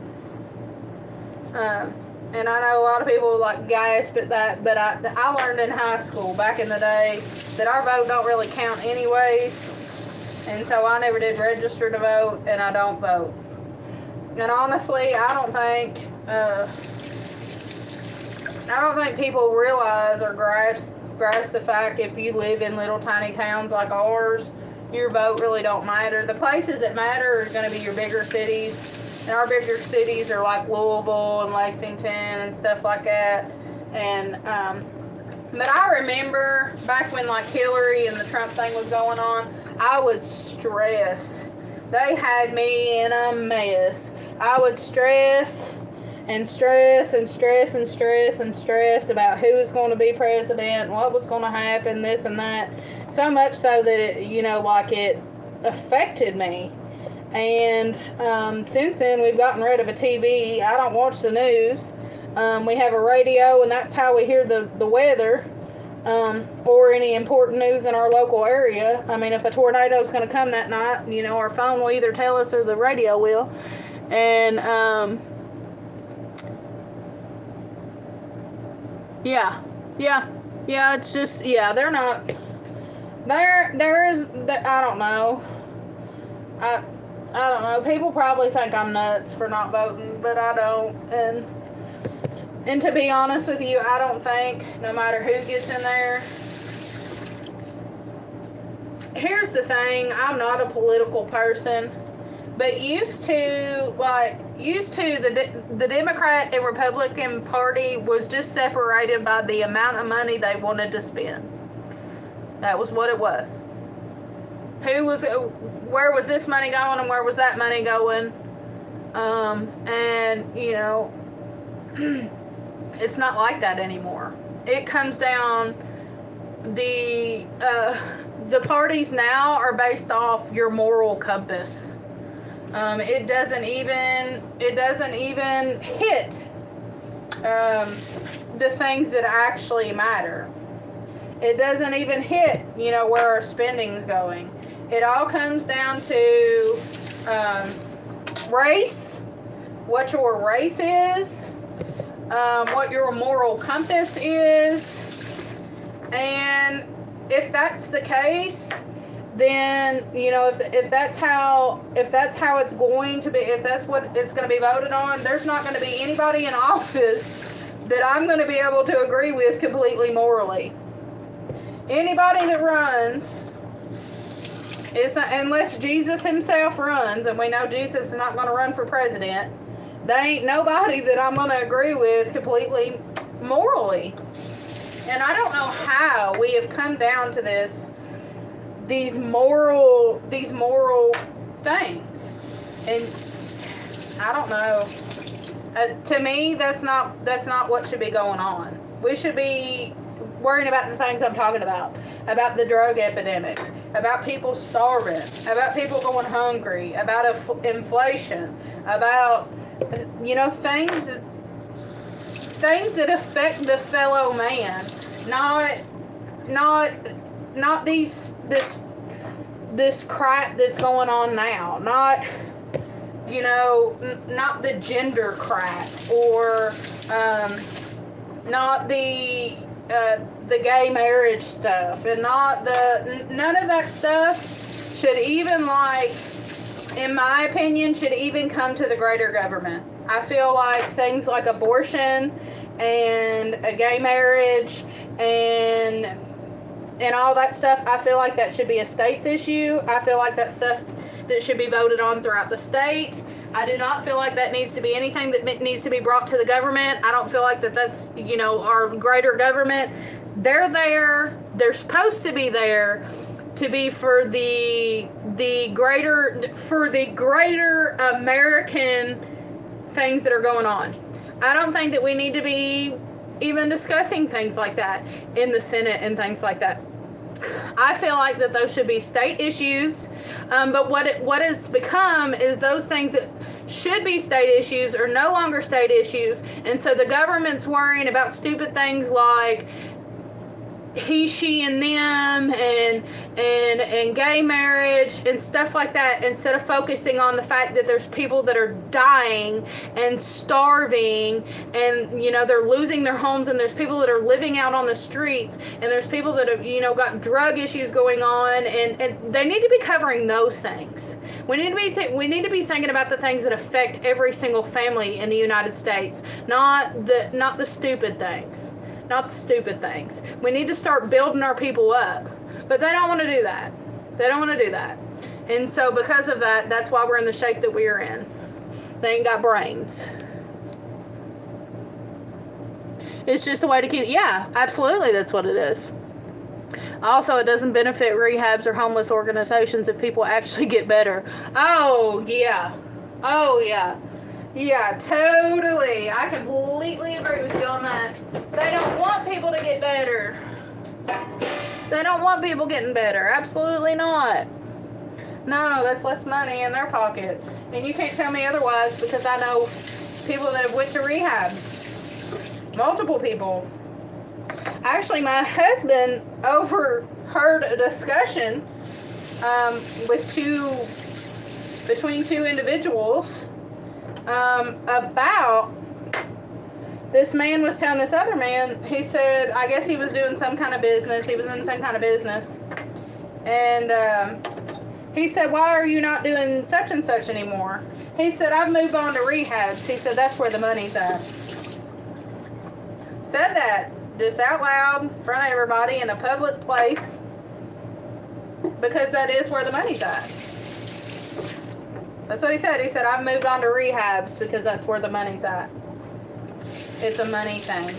And I know a lot of people like gasp at that, but I learned in high school back in the day that our vote don't really count anyways, and so I never did register to vote, and I don't vote. And honestly, I don't think people realize or grasp the fact if you live in little tiny towns like ours, your vote really don't matter. The places that matter are going to be your bigger cities. And our bigger cities are like Louisville and Lexington and stuff like that. And but I remember back when like Hillary and the Trump thing was going on, I would stress. They had me in a mess. I would stress and stress and stress and stress and stress about who was going to be president, what was going to happen, this and that. So much so that it affected me. And since then, we've gotten rid of a TV. I don't watch the news. We have a radio, and that's how we hear the weather or any important news in our local area. I mean, if a tornado is going to come that night, our phone will either tell us or the radio will. And yeah, it's just, they're not. I don't know. I don't know. People probably think I'm nuts for not voting, but I don't. And to be honest with you, I don't think, no matter who gets in there. Here's the thing. I'm not a political person, but used to the Democrat and Republican Party was just separated by the amount of money they wanted to spend. That was what it was. Where was this money going and where was that money going? It's not like that anymore. It comes down, the parties now are based off your moral compass. It doesn't even hit the things that actually matter. It doesn't even hit, where our spending's going. It all comes down to race, what your race is, what your moral compass is, and if that's the case, then if that's how it's going to be, if that's what it's going to be voted on, there's not going to be anybody in office that I'm going to be able to agree with completely morally. Anybody that runs, unless Jesus himself runs, and we know Jesus is not going to run for president, there ain't nobody that I'm going to agree with completely morally. And I don't know how we have come down to these moral things. And I don't know. To me, that's not what should be going on. We should be worrying about the things I'm talking about the drug epidemic, about people starving, about people going hungry, about inflation, about things that affect the fellow man, not this crap that's going on now, not the gender crap, or not the gay marriage stuff, and none of that stuff should even, in my opinion, should even come to the greater government. I feel like things like abortion and a gay marriage and all that stuff, I feel like that should be a state's issue. I feel like that stuff that should be voted on throughout the state. I do not feel like that needs to be anything that needs to be brought to the government. I don't feel like that's, our greater government. They're there. They're supposed to be there to be for the greater American things that are going on. I don't think that we need to be even discussing things like that in the Senate and things like that. I feel like that those should be state issues, but what it's become is those things that should be state issues are no longer state issues, and so the government's worrying about stupid things like he, she, and them, and gay marriage and stuff like that, instead of focusing on the fact that there's people that are dying and starving, and they're losing their homes, and there's people that are living out on the streets, and there's people that have got drug issues going on, and they need to be covering those things. We need to be thinking about the things that affect every single family in the United States, not the stupid things. Not the stupid things. We need to start building our people up. But they don't want to do that. They don't want to do that. And so because of that, that's why we're in the shape that we are in. They ain't got brains. It's just a way to keep... Yeah, absolutely, that's what it is. Also, it doesn't benefit rehabs or homeless organizations if people actually get better. Oh, yeah. Oh, yeah. Yeah, totally. I completely agree with you on that. They don't want people to get better. They don't want people getting better. Absolutely not. No, that's less money in their pockets. And you can't tell me otherwise, because I know people that have went to rehab. Multiple people. Actually, my husband overheard a discussion between two individuals about this man was telling this other man, he said, I guess he was doing some kind of business. He was in some kind of business. And he said, why are you not doing such and such anymore? He said, I've moved on to rehabs. He said, that's where the money's at. Said that just out loud in front of everybody in a public place, because that is where the money's at. That's what he said. He said, I've moved on to rehabs because that's where the money's at. It's a money thing.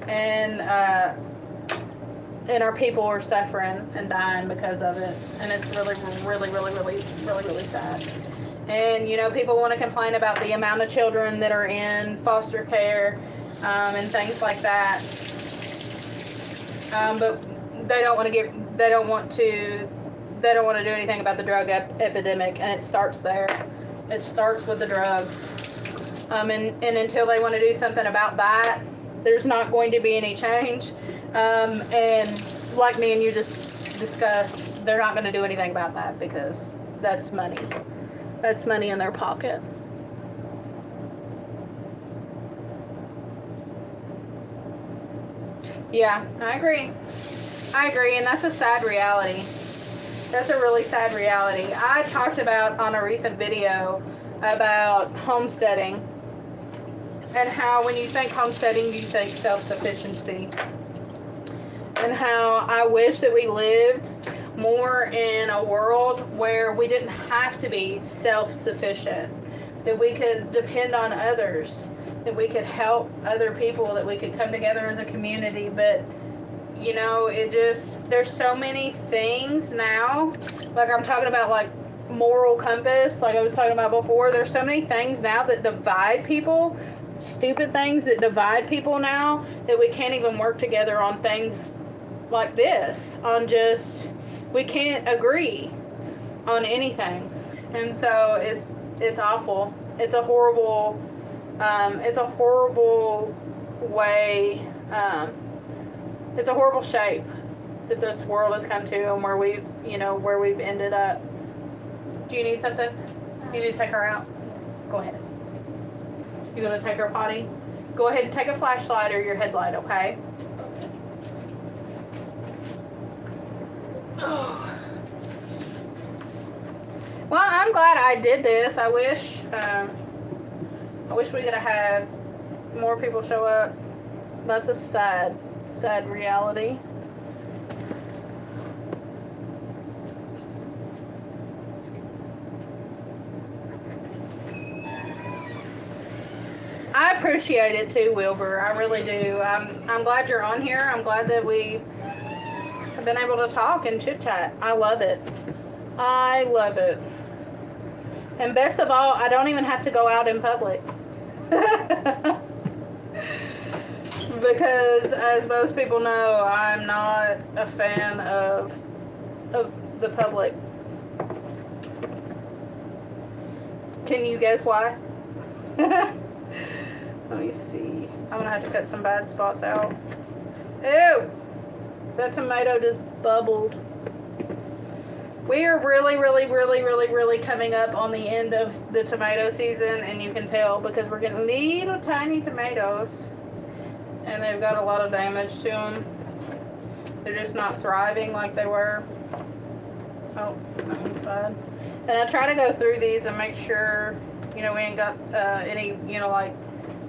And our people are suffering and dying because of it. And it's really, really, really, really, really, really sad. And, people want to complain about the amount of children that are in foster care and things like that. But they don't want to do anything about the drug epidemic, and it starts there. It starts with the drugs. And until they want to do something about that, there's not going to be any change. And like me and you just discussed, they're not going to do anything about that because that's money. That's money in their pocket. Yeah, I agree, and that's a sad reality. That's a really sad reality. I talked about on a recent video about homesteading and how when you think homesteading, you think self-sufficiency. And how I wish that we lived more in a world where we didn't have to be self-sufficient, that we could depend on others, that we could help other people, that we could come together as a community. But there's so many things now, like I'm talking about, like moral compass, like I was talking about before. There's so many things now that divide people, stupid things that divide people now, that we can't even work together on things like this, we can't agree on anything. And so it's awful. It's a horrible way, it's a horrible shape that this world has come to, and where we've ended up. Do you need something? You need to take her out? Go ahead. You gonna take her potty? Go ahead and take a flashlight or your headlight, okay? Well, I'm glad I did this. I wish we could have had more people show up. That's a sad reality. I appreciate it too, Wilbur. I really do. I'm glad you're on here. I'm glad that we have been able to talk and chit chat. I love it. I love it. And best of all, I don't even have to go out in public. Because as most people know, I'm not a fan of the public. Can you guess why? Let me see. I'm gonna have to cut some bad spots out. Ew! That tomato just bubbled. We are really coming up on the end of the tomato season, and you can tell because we're getting little tiny tomatoes, and they've got a lot of damage to them. They're just not thriving like they were. Oh, that one's bad. And I try to go through these and make sure, we ain't got any, like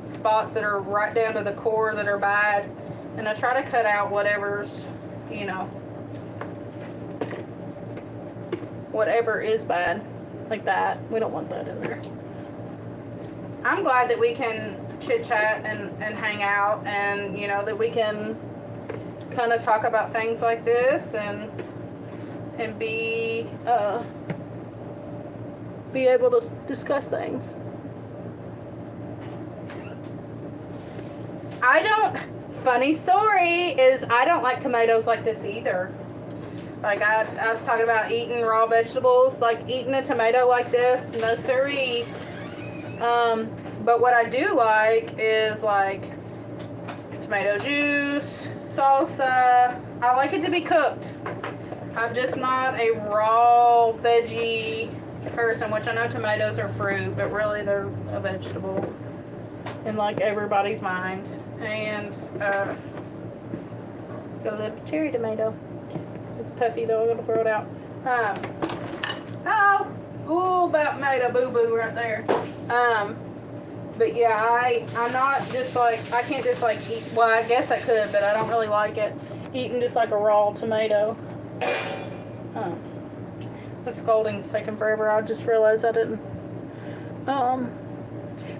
spots that are right down to the core that are bad. And I try to cut out whatever's, whatever is bad, like that. We don't want that in there. I'm glad that we can chit chat and hang out, and that we can kind of talk about things like this and be able to discuss things. Funny story is I don't like tomatoes like this either. Like I was talking about eating raw vegetables, like eating a tomato like this, no siree. But what I do like is like tomato juice, salsa. I like it to be cooked. I'm just not a raw veggie person, which I know tomatoes are fruit, but really they're a vegetable in like everybody's mind. And got a little cherry tomato. It's puffy though, I'm gonna throw it out. Ooh, about made a boo-boo right there. But yeah, I'm not just like, I can't just like eat, well I guess I could, but I don't really like it. Eating just like a raw tomato. The scolding's taking forever. I just realized I didn't.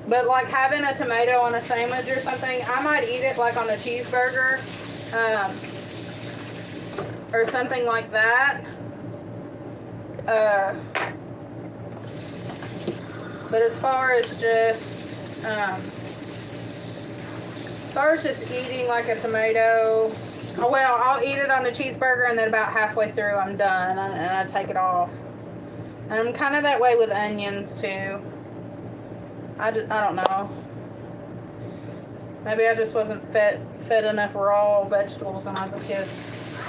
But like having a tomato on a sandwich or something, I might eat it like on a cheeseburger, or something like that. But as far as just eating like a tomato, well, I'll eat it on a cheeseburger and then about halfway through I'm done and I take it off. And I'm kind of that way with onions too. I don't know. Maybe I just wasn't fed enough raw vegetables when I was a kid. I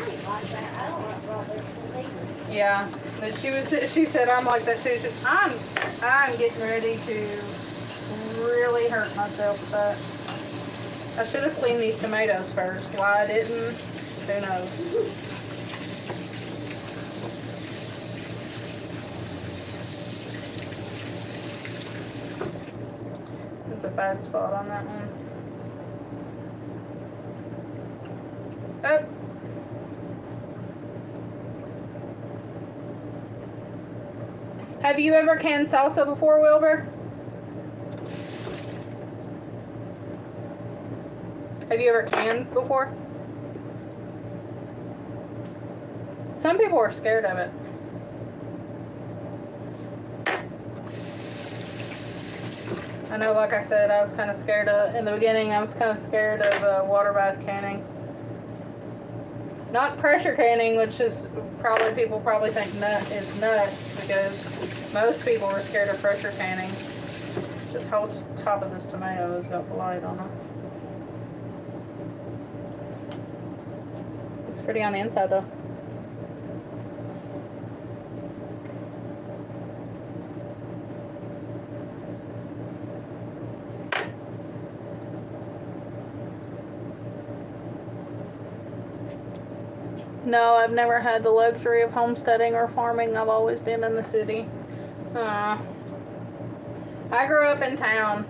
ain't like that. I don't like raw vegetables either. Yeah, but she said I'm like that too. I'm getting ready to really hurt myself with that. I should have cleaned these tomatoes first. Why I didn't, who knows. There's a bad spot on that one. Oh. Have you ever canned salsa before, Wilbur? Have you ever canned before? Some people are scared of it. I know, like I said, I was kind of scared of, in the beginning, I was kind of scared of water bath canning. Not pressure canning, which is people probably think is nuts, because most people are scared of pressure canning. This whole top of this tomato has got blight on it. It's pretty on the inside though. No, I've never had the luxury of homesteading or farming. I've always been in the city. I grew up in town.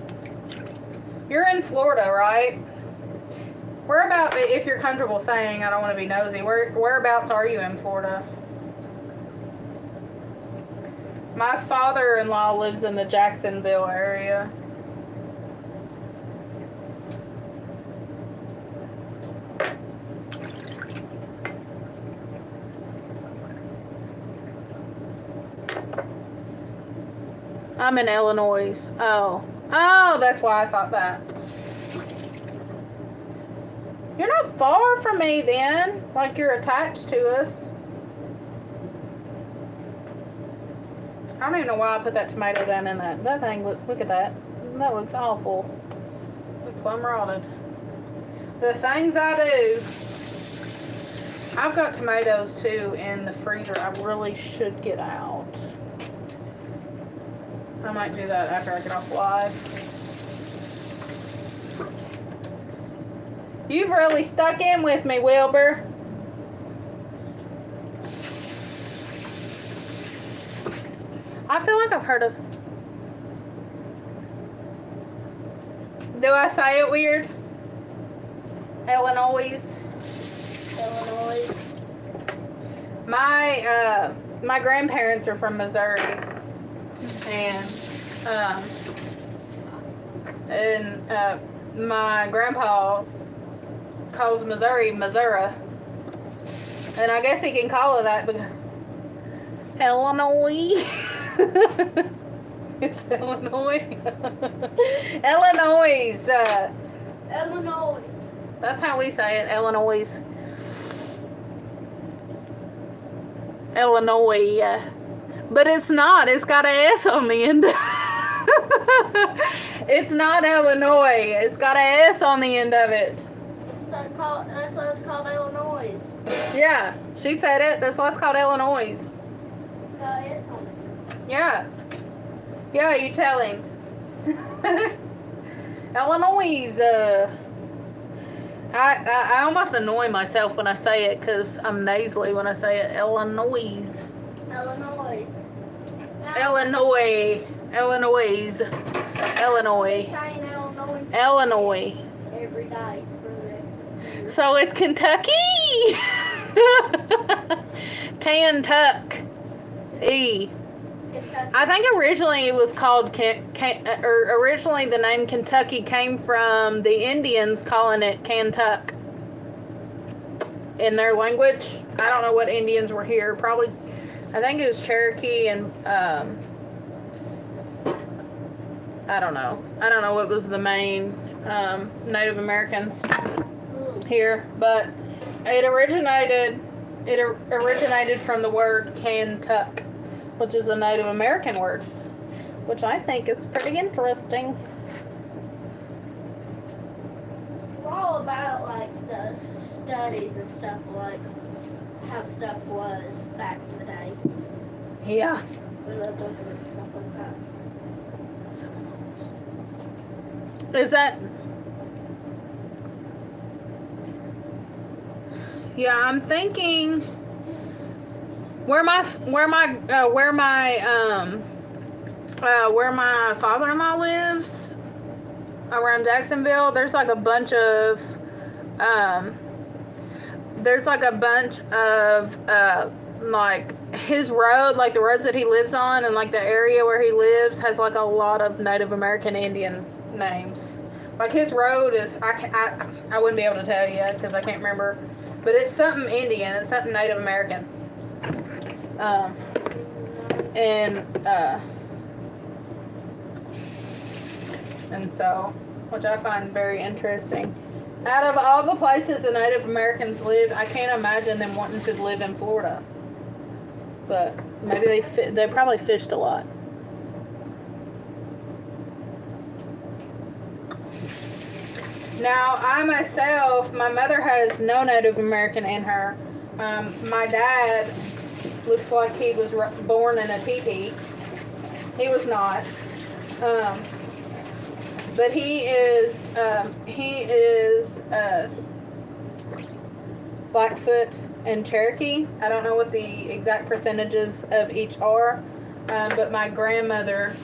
You're in Florida, right? Whereabouts, if you're comfortable saying, I don't want to be nosy, whereabouts are you in Florida? My father-in-law lives in the Jacksonville area. I'm in Illinois. Oh. Oh, that's why I thought that. You're not far from me then. Like you're attached to us. I don't even know why I put that tomato down in that. That thing, look at that. That looks awful. Looks plumb rotted. The things I do. I've got tomatoes too in the freezer I really should get out. I might do that after I get off live. You've really stuck in with me, Wilbur. I feel like I've heard of... Do I say it weird? Illinois. Illinois. My grandparents are from Missouri. And my grandpa calls Missouri, Missouri. And I guess he can call it that because Illinois. It's Illinois. Illinois. Illinois. That's how we say it, Illinois. Illinois. But it's not. It's got an S on the end. It's not Illinois. It's got an S on the end of it. That's why it's called Illinois. Yeah, she said it. That's why it's called Illinois. It's got an S on it. Yeah. Yeah, you tell him. Illinois. I almost annoy myself when I say it because I'm nasally when I say it. Illinois. Illinois. Illinois. Illinois. Illinois. Saying Illinois Illinois. every day for the rest of the year. So it's Kentucky. Kentucky. Kentucky. I think originally it was called originally the name Kentucky came from the Indians calling it Kentuck in their language. I don't know what Indians were here. Probably, I think it was Cherokee and I don't know. I don't know what was the main Native Americans here, but it originated from the word Kentuck, which is a Native American word, which I think is pretty interesting. We're all about like the studies and stuff, like how stuff was back in the day. Yeah. We love looking at stuff like that. Is that? Yeah, I'm thinking where my father-in-law lives around Jacksonville. There's like a bunch of like his road, like the roads that he lives on, and like the area where he lives has like a lot of Native American Indian names. Like his road is, I wouldn't be able to tell you because I can't remember, but it's something Indian, it's something Native American. And so, which I find very interesting. Out of all the places the Native Americans lived, I can't imagine them wanting to live in Florida. But maybe they probably fished a lot. Now, I myself, my mother has no Native American in her. My dad looks like he was born in a teepee. He was not. But he is Blackfoot and Cherokee. I don't know what the exact percentages of each are, but my grandmother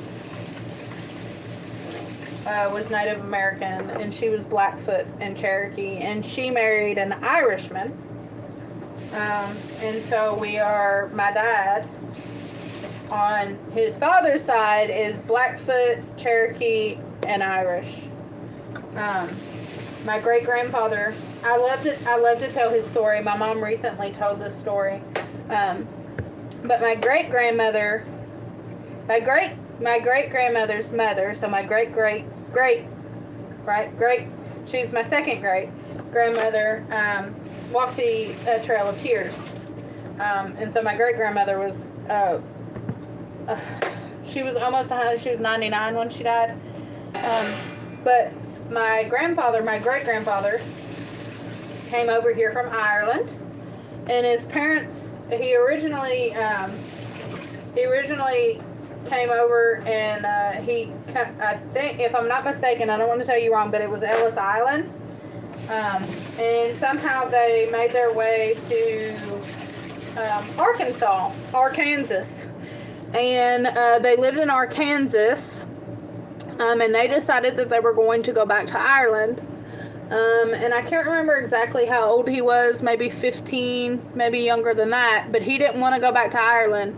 was Native American, and she was Blackfoot and Cherokee, and she married an Irishman. And so my dad, on his father's side, is Blackfoot, Cherokee, and Irish. My great-grandfather, I love to tell his story. My mom recently told this story. But my great-grandmother, my my great grandmother's mother, so my great, she's my second great grandmother, walked the Trail of Tears. And so my great grandmother was, she was almost 100, she was 99 when she died. But my grandfather, my great grandfather, came over here from Ireland, and his parents, he originally came over, and I think, if I'm not mistaken, I don't want to tell you wrong, but it was Ellis Island. And somehow they made their way to Arkansas. And they lived in Arkansas, and they decided that they were going to go back to Ireland. And I can't remember exactly how old he was, maybe 15, maybe younger than that, but he didn't want to go back to Ireland.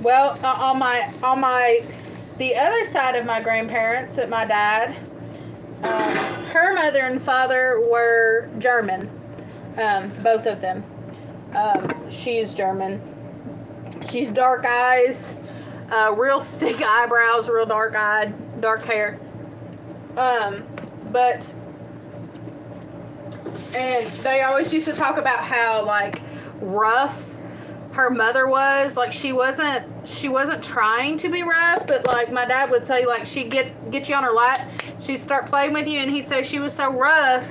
Well, the other side of my grandparents, at my dad, her mother and father were German, both of them. She's German. She's dark eyes, real thick eyebrows, real dark eyed, dark hair. And they always used to talk about how, like, rough her mother was. Like, she wasn't trying to be rough, but, like, my dad would say, like, she'd get you on her lap, she'd start playing with you, and he'd say she was so rough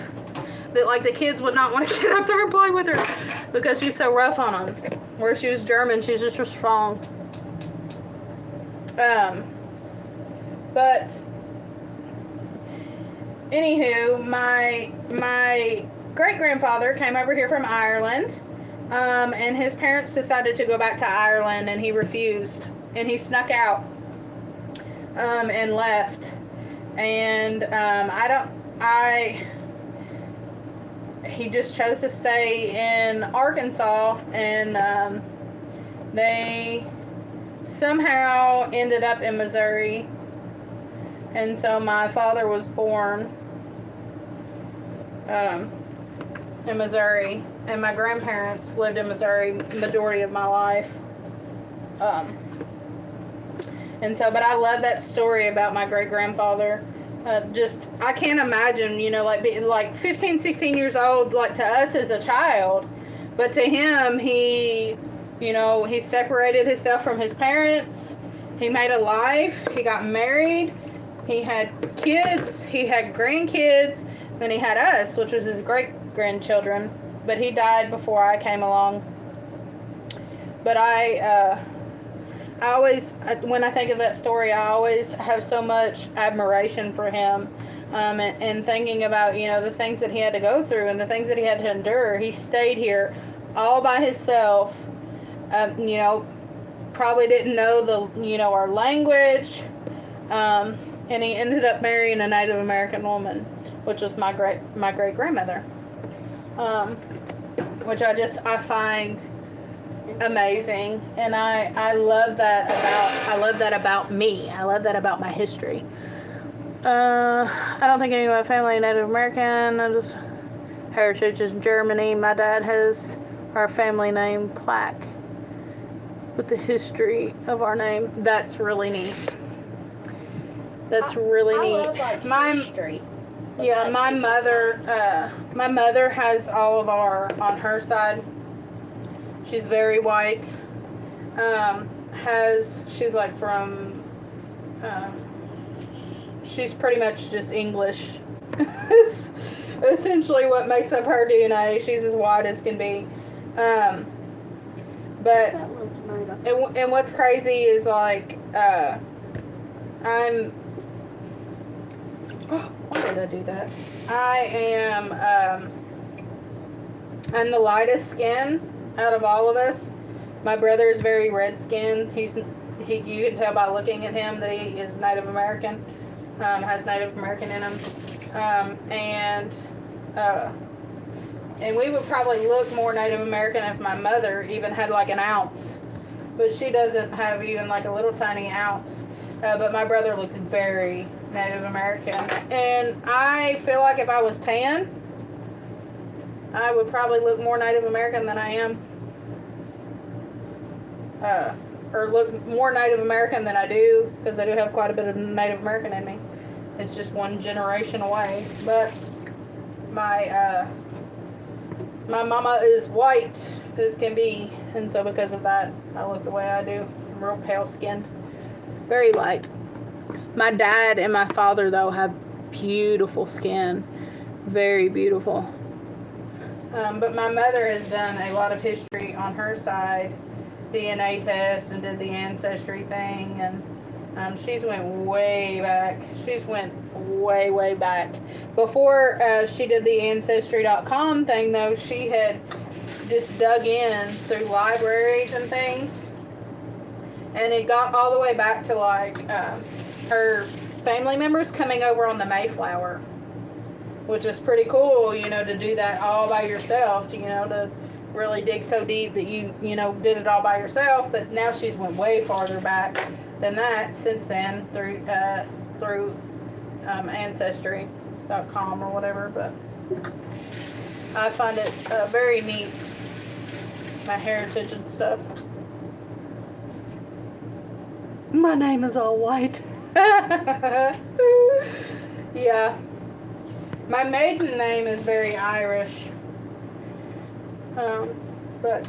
that, like, the kids would not want to get up there and play with her because she's so rough on them. Where she was German, she's just strong. But anywho, my great grandfather came over here from Ireland. And his parents decided to go back to Ireland, and he refused. And he snuck out and left. And he just chose to stay in Arkansas, and they somehow ended up in Missouri. And so my father was born in Missouri, and my grandparents lived in Missouri majority of my life. And so, but I love that story about my great grandfather. I can't imagine, like being like 15, 16 years old, like to us as a child, but to him, he separated himself from his parents. He made a life. He got married. He had kids. He had grandkids. Then he had us, which was his great grandchildren. But he died before I came along. But I always, when I think of that story, I always have so much admiration for him. And thinking about, the things that he had to go through and the things that he had to endure. He stayed here all by himself. Probably didn't know our language. And he ended up marrying a Native American woman, which was my great grandmother. Which I find amazing, and I love that about me. I love that about my history. I don't think any of my family is Native American. Heritage is Germany. My dad has our family name plaque with the history of our name. That's really neat. That's really neat. I love history. Yeah, my mother has all of on her side. She's very white. She's like from, she's pretty much just English. It's essentially what makes up her DNA. She's as white as can be. But, and what's crazy is like, why did I do that? I'm the lightest skin out of all of us. My brother is very red skinned. You can tell by looking at him that he is Native American, has Native American in him. And we would probably look more Native American if my mother even had like an ounce. But she doesn't have even like a little tiny ounce. But my brother looks very Native American. And I feel like if I was tan, I would probably look more Native American than I am. Or look more Native American than I do, because I do have quite a bit of Native American in me. It's just one generation away. But my mama is white as can be, and so because of that, I look the way I do. I'm real pale skinned, very light. My dad and my father, though, have beautiful skin, very beautiful. But my mother has done a lot of history on her side, DNA test, and did the ancestry thing, and she's went way back. She's went way back. Before she did the Ancestry.com thing, though, she had just dug in through libraries and things, and it got all the way back to like her family members coming over on the Mayflower, which is pretty cool, you know, to do that all by yourself, you know, to really dig so deep that you did it all by yourself. But now she's went way farther back than that since then through Ancestry.com or whatever. But I find it very neat, my heritage and stuff. My name is all white. Yeah. My maiden name is very Irish. But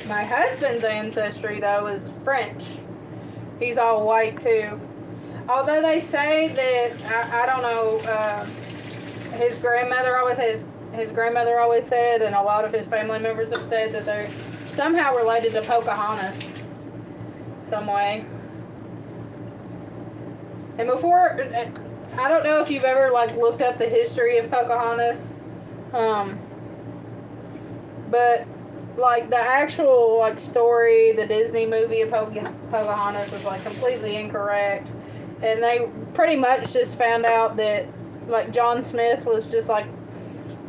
my husband's ancestry, though, is French. He's all white, too. Although they say that, I don't know, his grandmother always said, and a lot of his family members have said, that they're somehow related to Pocahontas some way. And before, I don't know if you've ever like looked up the history of Pocahontas, but like the actual like story, the Disney movie of Pocahontas was like completely incorrect, and they pretty much just found out that like John Smith was just like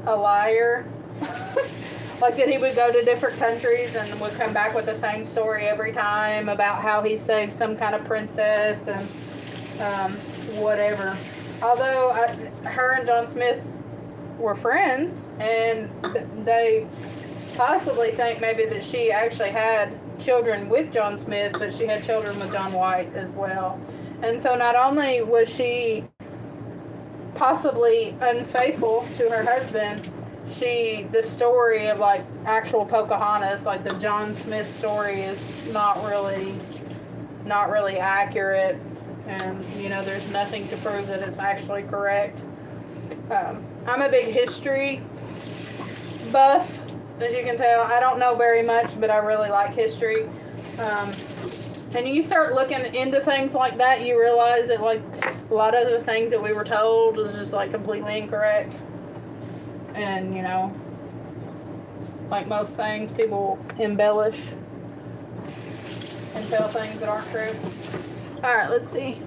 a liar. Like that he would go to different countries and would come back with the same story every time about how he saved some kind of princess and whatever. Although her and John Smith were friends, and they possibly think maybe that she actually had children with John Smith, but she had children with John White as well. And so not only was she possibly unfaithful to her husband, the story of like actual Pocahontas, like the John Smith story, is not really accurate, and there's nothing to prove that it's actually correct. I'm a big history buff, as you can tell. I don't know very much, but I really like history. And you start looking into things like that, you realize that like a lot of the things that we were told is just like completely incorrect. And, like most things, people embellish and tell things that aren't true. Alright, let's see.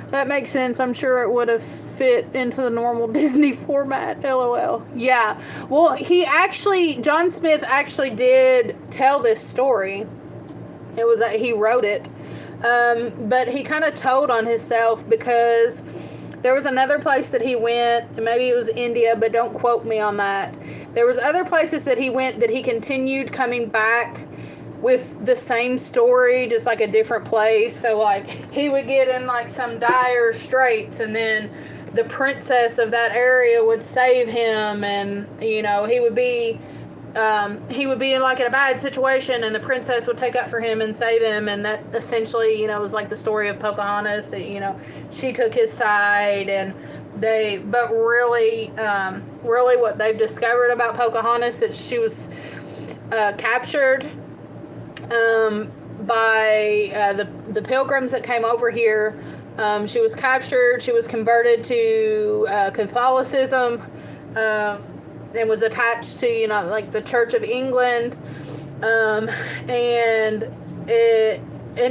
That makes sense. I'm sure it would have fit into the normal Disney format. LOL. Yeah. Well, John Smith actually did tell this story. It was that he wrote it. But he kind of told on himself because there was another place that he went, maybe it was India, but don't quote me on that. There was other places that he went that he continued coming back with the same story, just like a different place. So like he would get in like some dire straits, and then the princess of that area would save him, and he would be in like in a bad situation, and the princess would take up for him and save him, and that essentially was like the story of Pocahontas, that she took his side. And but really what they've discovered about Pocahontas, that she was captured by the pilgrims that came over here. She was captured, she was converted to Catholicism, and was attached to like the Church of England, and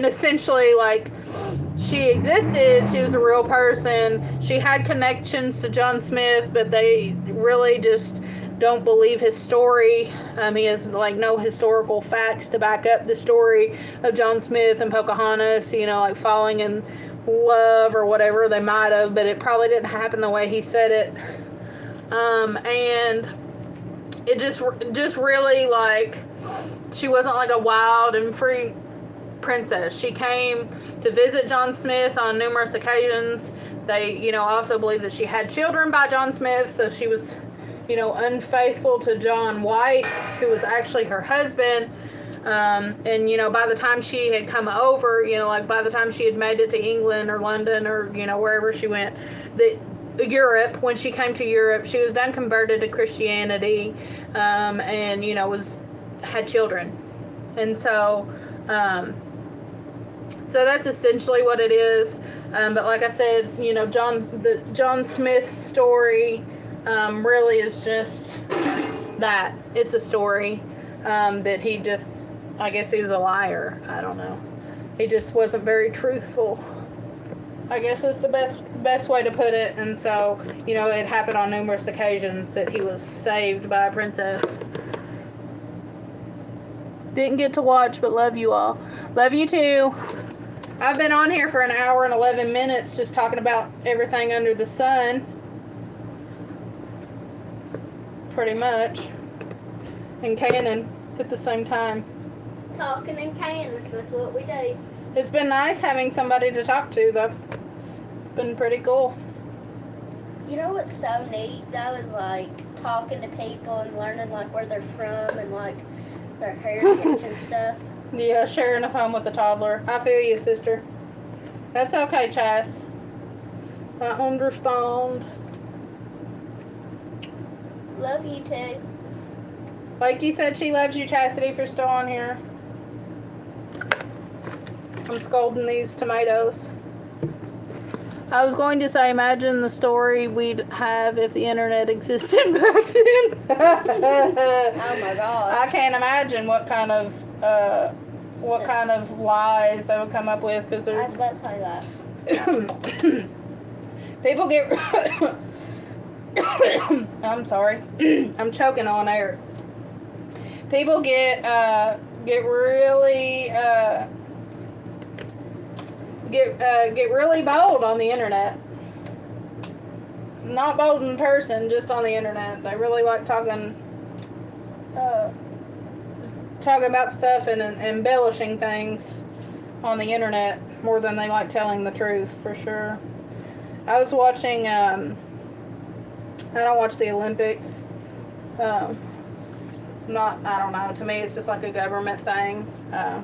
essentially like she existed. She was a real person. She had connections to John Smith, but they really just don't believe his story. He has like no historical facts to back up the story of John Smith and Pocahontas, like falling in love or whatever. They might have, but it probably didn't happen the way he said it. And it just really, like, she wasn't like a wild and free princess. She came to visit John Smith on numerous occasions. They, also believe that she had children by John Smith, so she was, unfaithful to John White, who was actually her husband. And, by the time she had come over, by the time she had made it to England or London or, wherever she went, Europe, when she came to Europe, she was done converted to Christianity, and, had children. And so that's essentially what it is. But like I said, John Smith's story, really is just that. It's a story, that he just, I guess he was a liar. I don't know. He just wasn't very truthful, I guess is the best way to put it. And so, it happened on numerous occasions that he was saved by a princess. Didn't get to watch, but love you all. Love you too. I've been on here for an hour and 11 minutes just talking about everything under the sun. Pretty much. And canning at the same time. Talking and canning, that's what we do. It's been nice having somebody to talk to, though. It's been pretty cool. You know what's so neat, though, is, like, talking to people and learning, like, where they're from and, like, their heritage and stuff. Yeah, sharing a phone with a toddler. I feel you, sister. That's okay, Chas. I understand. Love you, too. Like you said, she loves you, Chastity, for still on here. I'm scolding these tomatoes. I was going to say, imagine the story we'd have if the internet existed back then. Oh my God. I can't imagine what kind of lies they would come up with, because I was about to say that. people get. I'm sorry. I'm choking on air. People get really get really bold on the internet. Not bold in person, just on the internet. They really like talking about stuff and embellishing things on the internet more than they like telling the truth, for sure. I was watching, I don't watch the Olympics. I don't know. To me, it's just like a government thing. I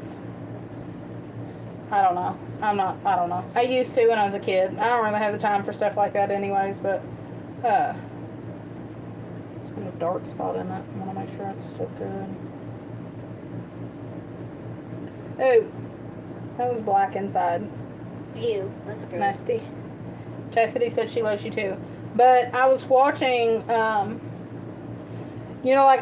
don't know. I don't know. I used to when I was a kid. I don't really have the time for stuff like that anyways, but, it's got a dark spot in it. I want to make sure it's still good. Oh, that was black inside. Ew, that's gross. Nasty. Chastity said she loves you too. But I was watching, like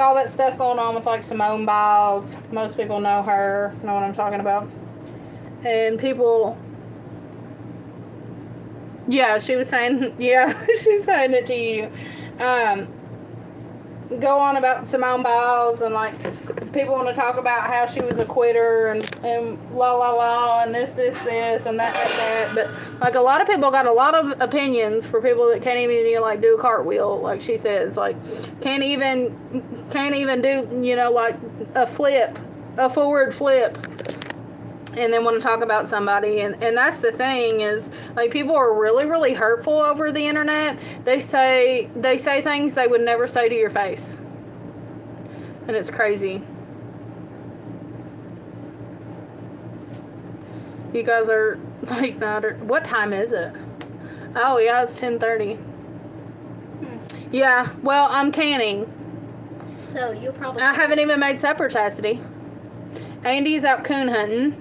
all that stuff going on with like Simone Biles. Most people know her, know what I'm talking about. And people, she was saying it to you. Go on about Simone Biles, and like people want to talk about how she was a quitter and la la la and this and that, but like a lot of people got a lot of opinions for people that can't even do a cartwheel, like she says, like can't even do like a forward flip, and then want to talk about somebody, and that's the thing is, like, people are really, really hurtful over the internet. They say things they would never say to your face, and it's crazy. You guys are like not. What time is it? Oh yeah, it's 10:30. Yeah, well, I'm canning. So you'll probably. I haven't even made supper, Chastity. Andy's out coon hunting.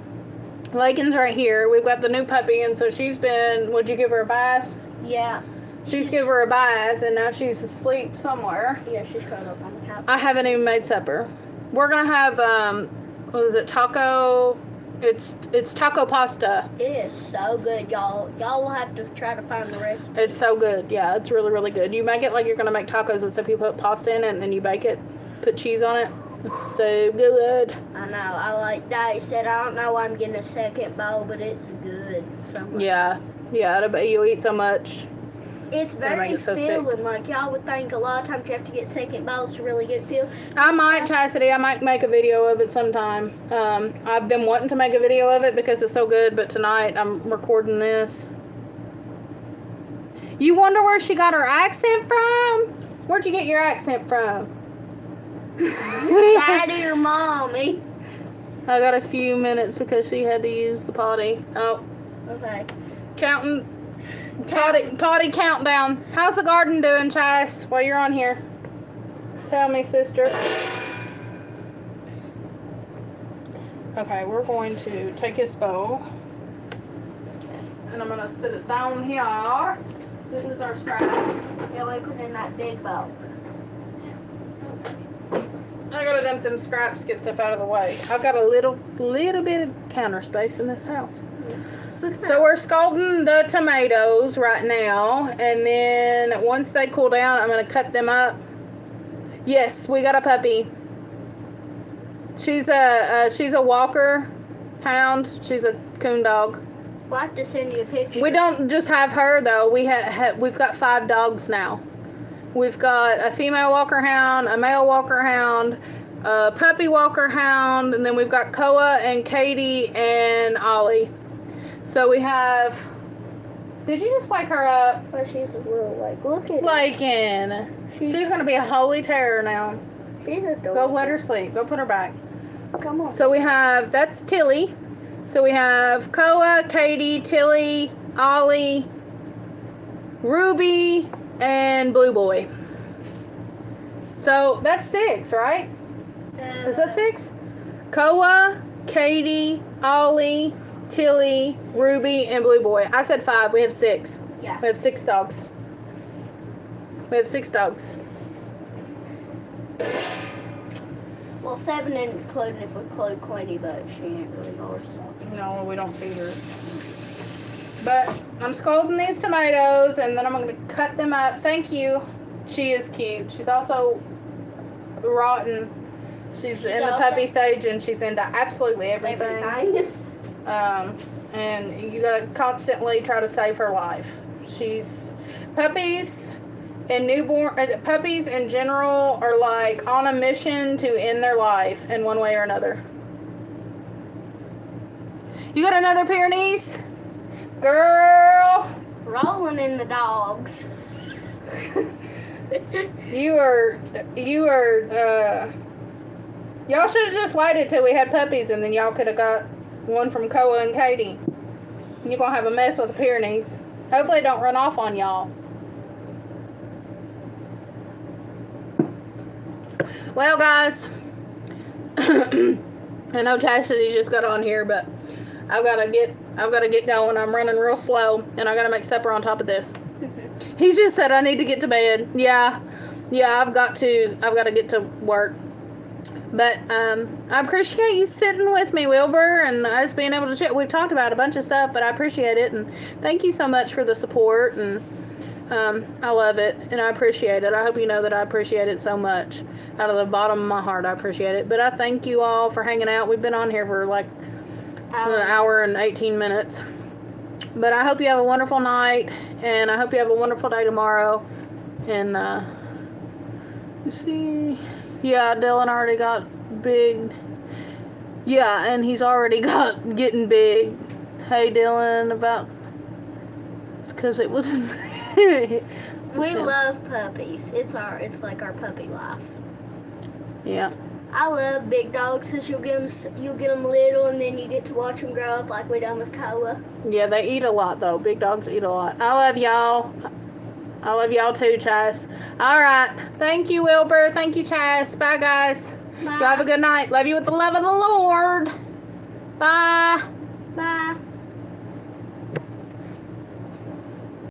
Lakin's right here. We've got the new puppy, and so she's been. Would you give her a bath? Yeah. She's give her a bath, and now she's asleep somewhere. Yeah, she's curled up on the couch. I haven't even made supper. We're gonna have what is it? Taco. It's taco pasta. It is so good, y'all. Y'all will have to try to find the recipe. It's so good. Yeah, it's really, really good. You make it like you're gonna make tacos, except you put pasta in it, and then you bake it. Put cheese on it. It's so good. I know. I like Daddy said I don't know why I'm getting a second bowl, but it's good. Yeah, Yeah, but you eat so much. It's Gonna make very it so sick. filling. Like, y'all would think a lot of times you have to get second bowls to really get filled. I might, Chastity, I might make a video of it sometime. I've been wanting to make a video of it because it's so good, but tonight I'm recording this. You wonder where she got her accent from? Where'd you get your accent from? Daddy or mommy? I got a few minutes because she had to use the potty. Oh, Okay. counting. Potty countdown. How's the garden doing, Chas, while you're on here? Tell me, sister. Okay, we're going to take his bowl. And I'm going to sit it down here. This is our scraps. Yeah, we put in that big bowl. I gotta dump them scraps, get stuff out of the way. I've got a little bit of counter space in this house. Look at So that. we're scalding the tomatoes right now, and then once they cool down, I'm gonna cut them up. Yes, we got a puppy. She's a Walker Hound. She's a coon dog. We'll have to send you a picture. We don't just have her though. We've got 5 dogs now. We've got a female Walker Hound, a male Walker Hound, a puppy Walker Hound, and then we've got Koa and Katie and Ollie. So we have. Did you just wake her up? But she's a little, like, look at her. Lakin. She's gonna be a holy terror now. She's Go adorable. let her sleep. Go put her back. Come on. So we have, that's Tilly. So we have Koa, Katie, Tilly, Ollie, Ruby, and Blue Boy. So that's 6, right? Is that 6? Koa, Katie, Ollie, Tilly, Ruby, and Blue Boy. I said 5. We have 6. Yeah. We have 6 dogs. We have 6 dogs. Well, 7 including if we include Queenie, but she ain't really ours, so. No, we don't feed her. But I'm scalding these tomatoes, and then I'm going to cut them up. Thank you. She is cute. She's also rotten. She's in the also- puppy stage, and she's into absolutely everything. Everything. And you got to constantly try to save her life. Puppies and puppies in general are like on a mission to end their life in one way or another. You got another Pyrenees? Girl, Rolling in the dogs. you are, y'all should have just waited till we had puppies, and then y'all could have got one from Koa and Katie. You're going to have a mess with the Pyrenees. Hopefully it don't run off on y'all. Well, guys, I know Chastity just got on here, but I've got to get going. I'm running real slow, and I got to make supper on top of this. He just said I need to get to bed. Yeah, I've got to get to work. But I appreciate you sitting with me, Wilbur, and us being able to chat. We've talked about a bunch of stuff, but I appreciate it, and thank you so much for the support, and I love it, and I appreciate it. I hope you know that I appreciate it so much. Out of the bottom of my heart, I appreciate it. But I thank you all for hanging out. We've been on here for like an hour and 18 minutes. But I hope you have a wonderful night, and I hope you have a wonderful day tomorrow. And you see, yeah, Dylan already got big. Yeah, and he's already getting big. Hey, Dylan, it's because it was. We love puppies. It's like our puppy life. Yeah. I love big dogs because you'll get them little, and then you get to watch them grow up like we done with Koa. Yeah, they eat a lot, though. Big dogs eat a lot. I love y'all. I love y'all too, Chas. All right. Thank you, Wilbur. Thank you, Chas. Bye, guys. Bye. You have a good night. Love you with the love of the Lord. Bye. Bye.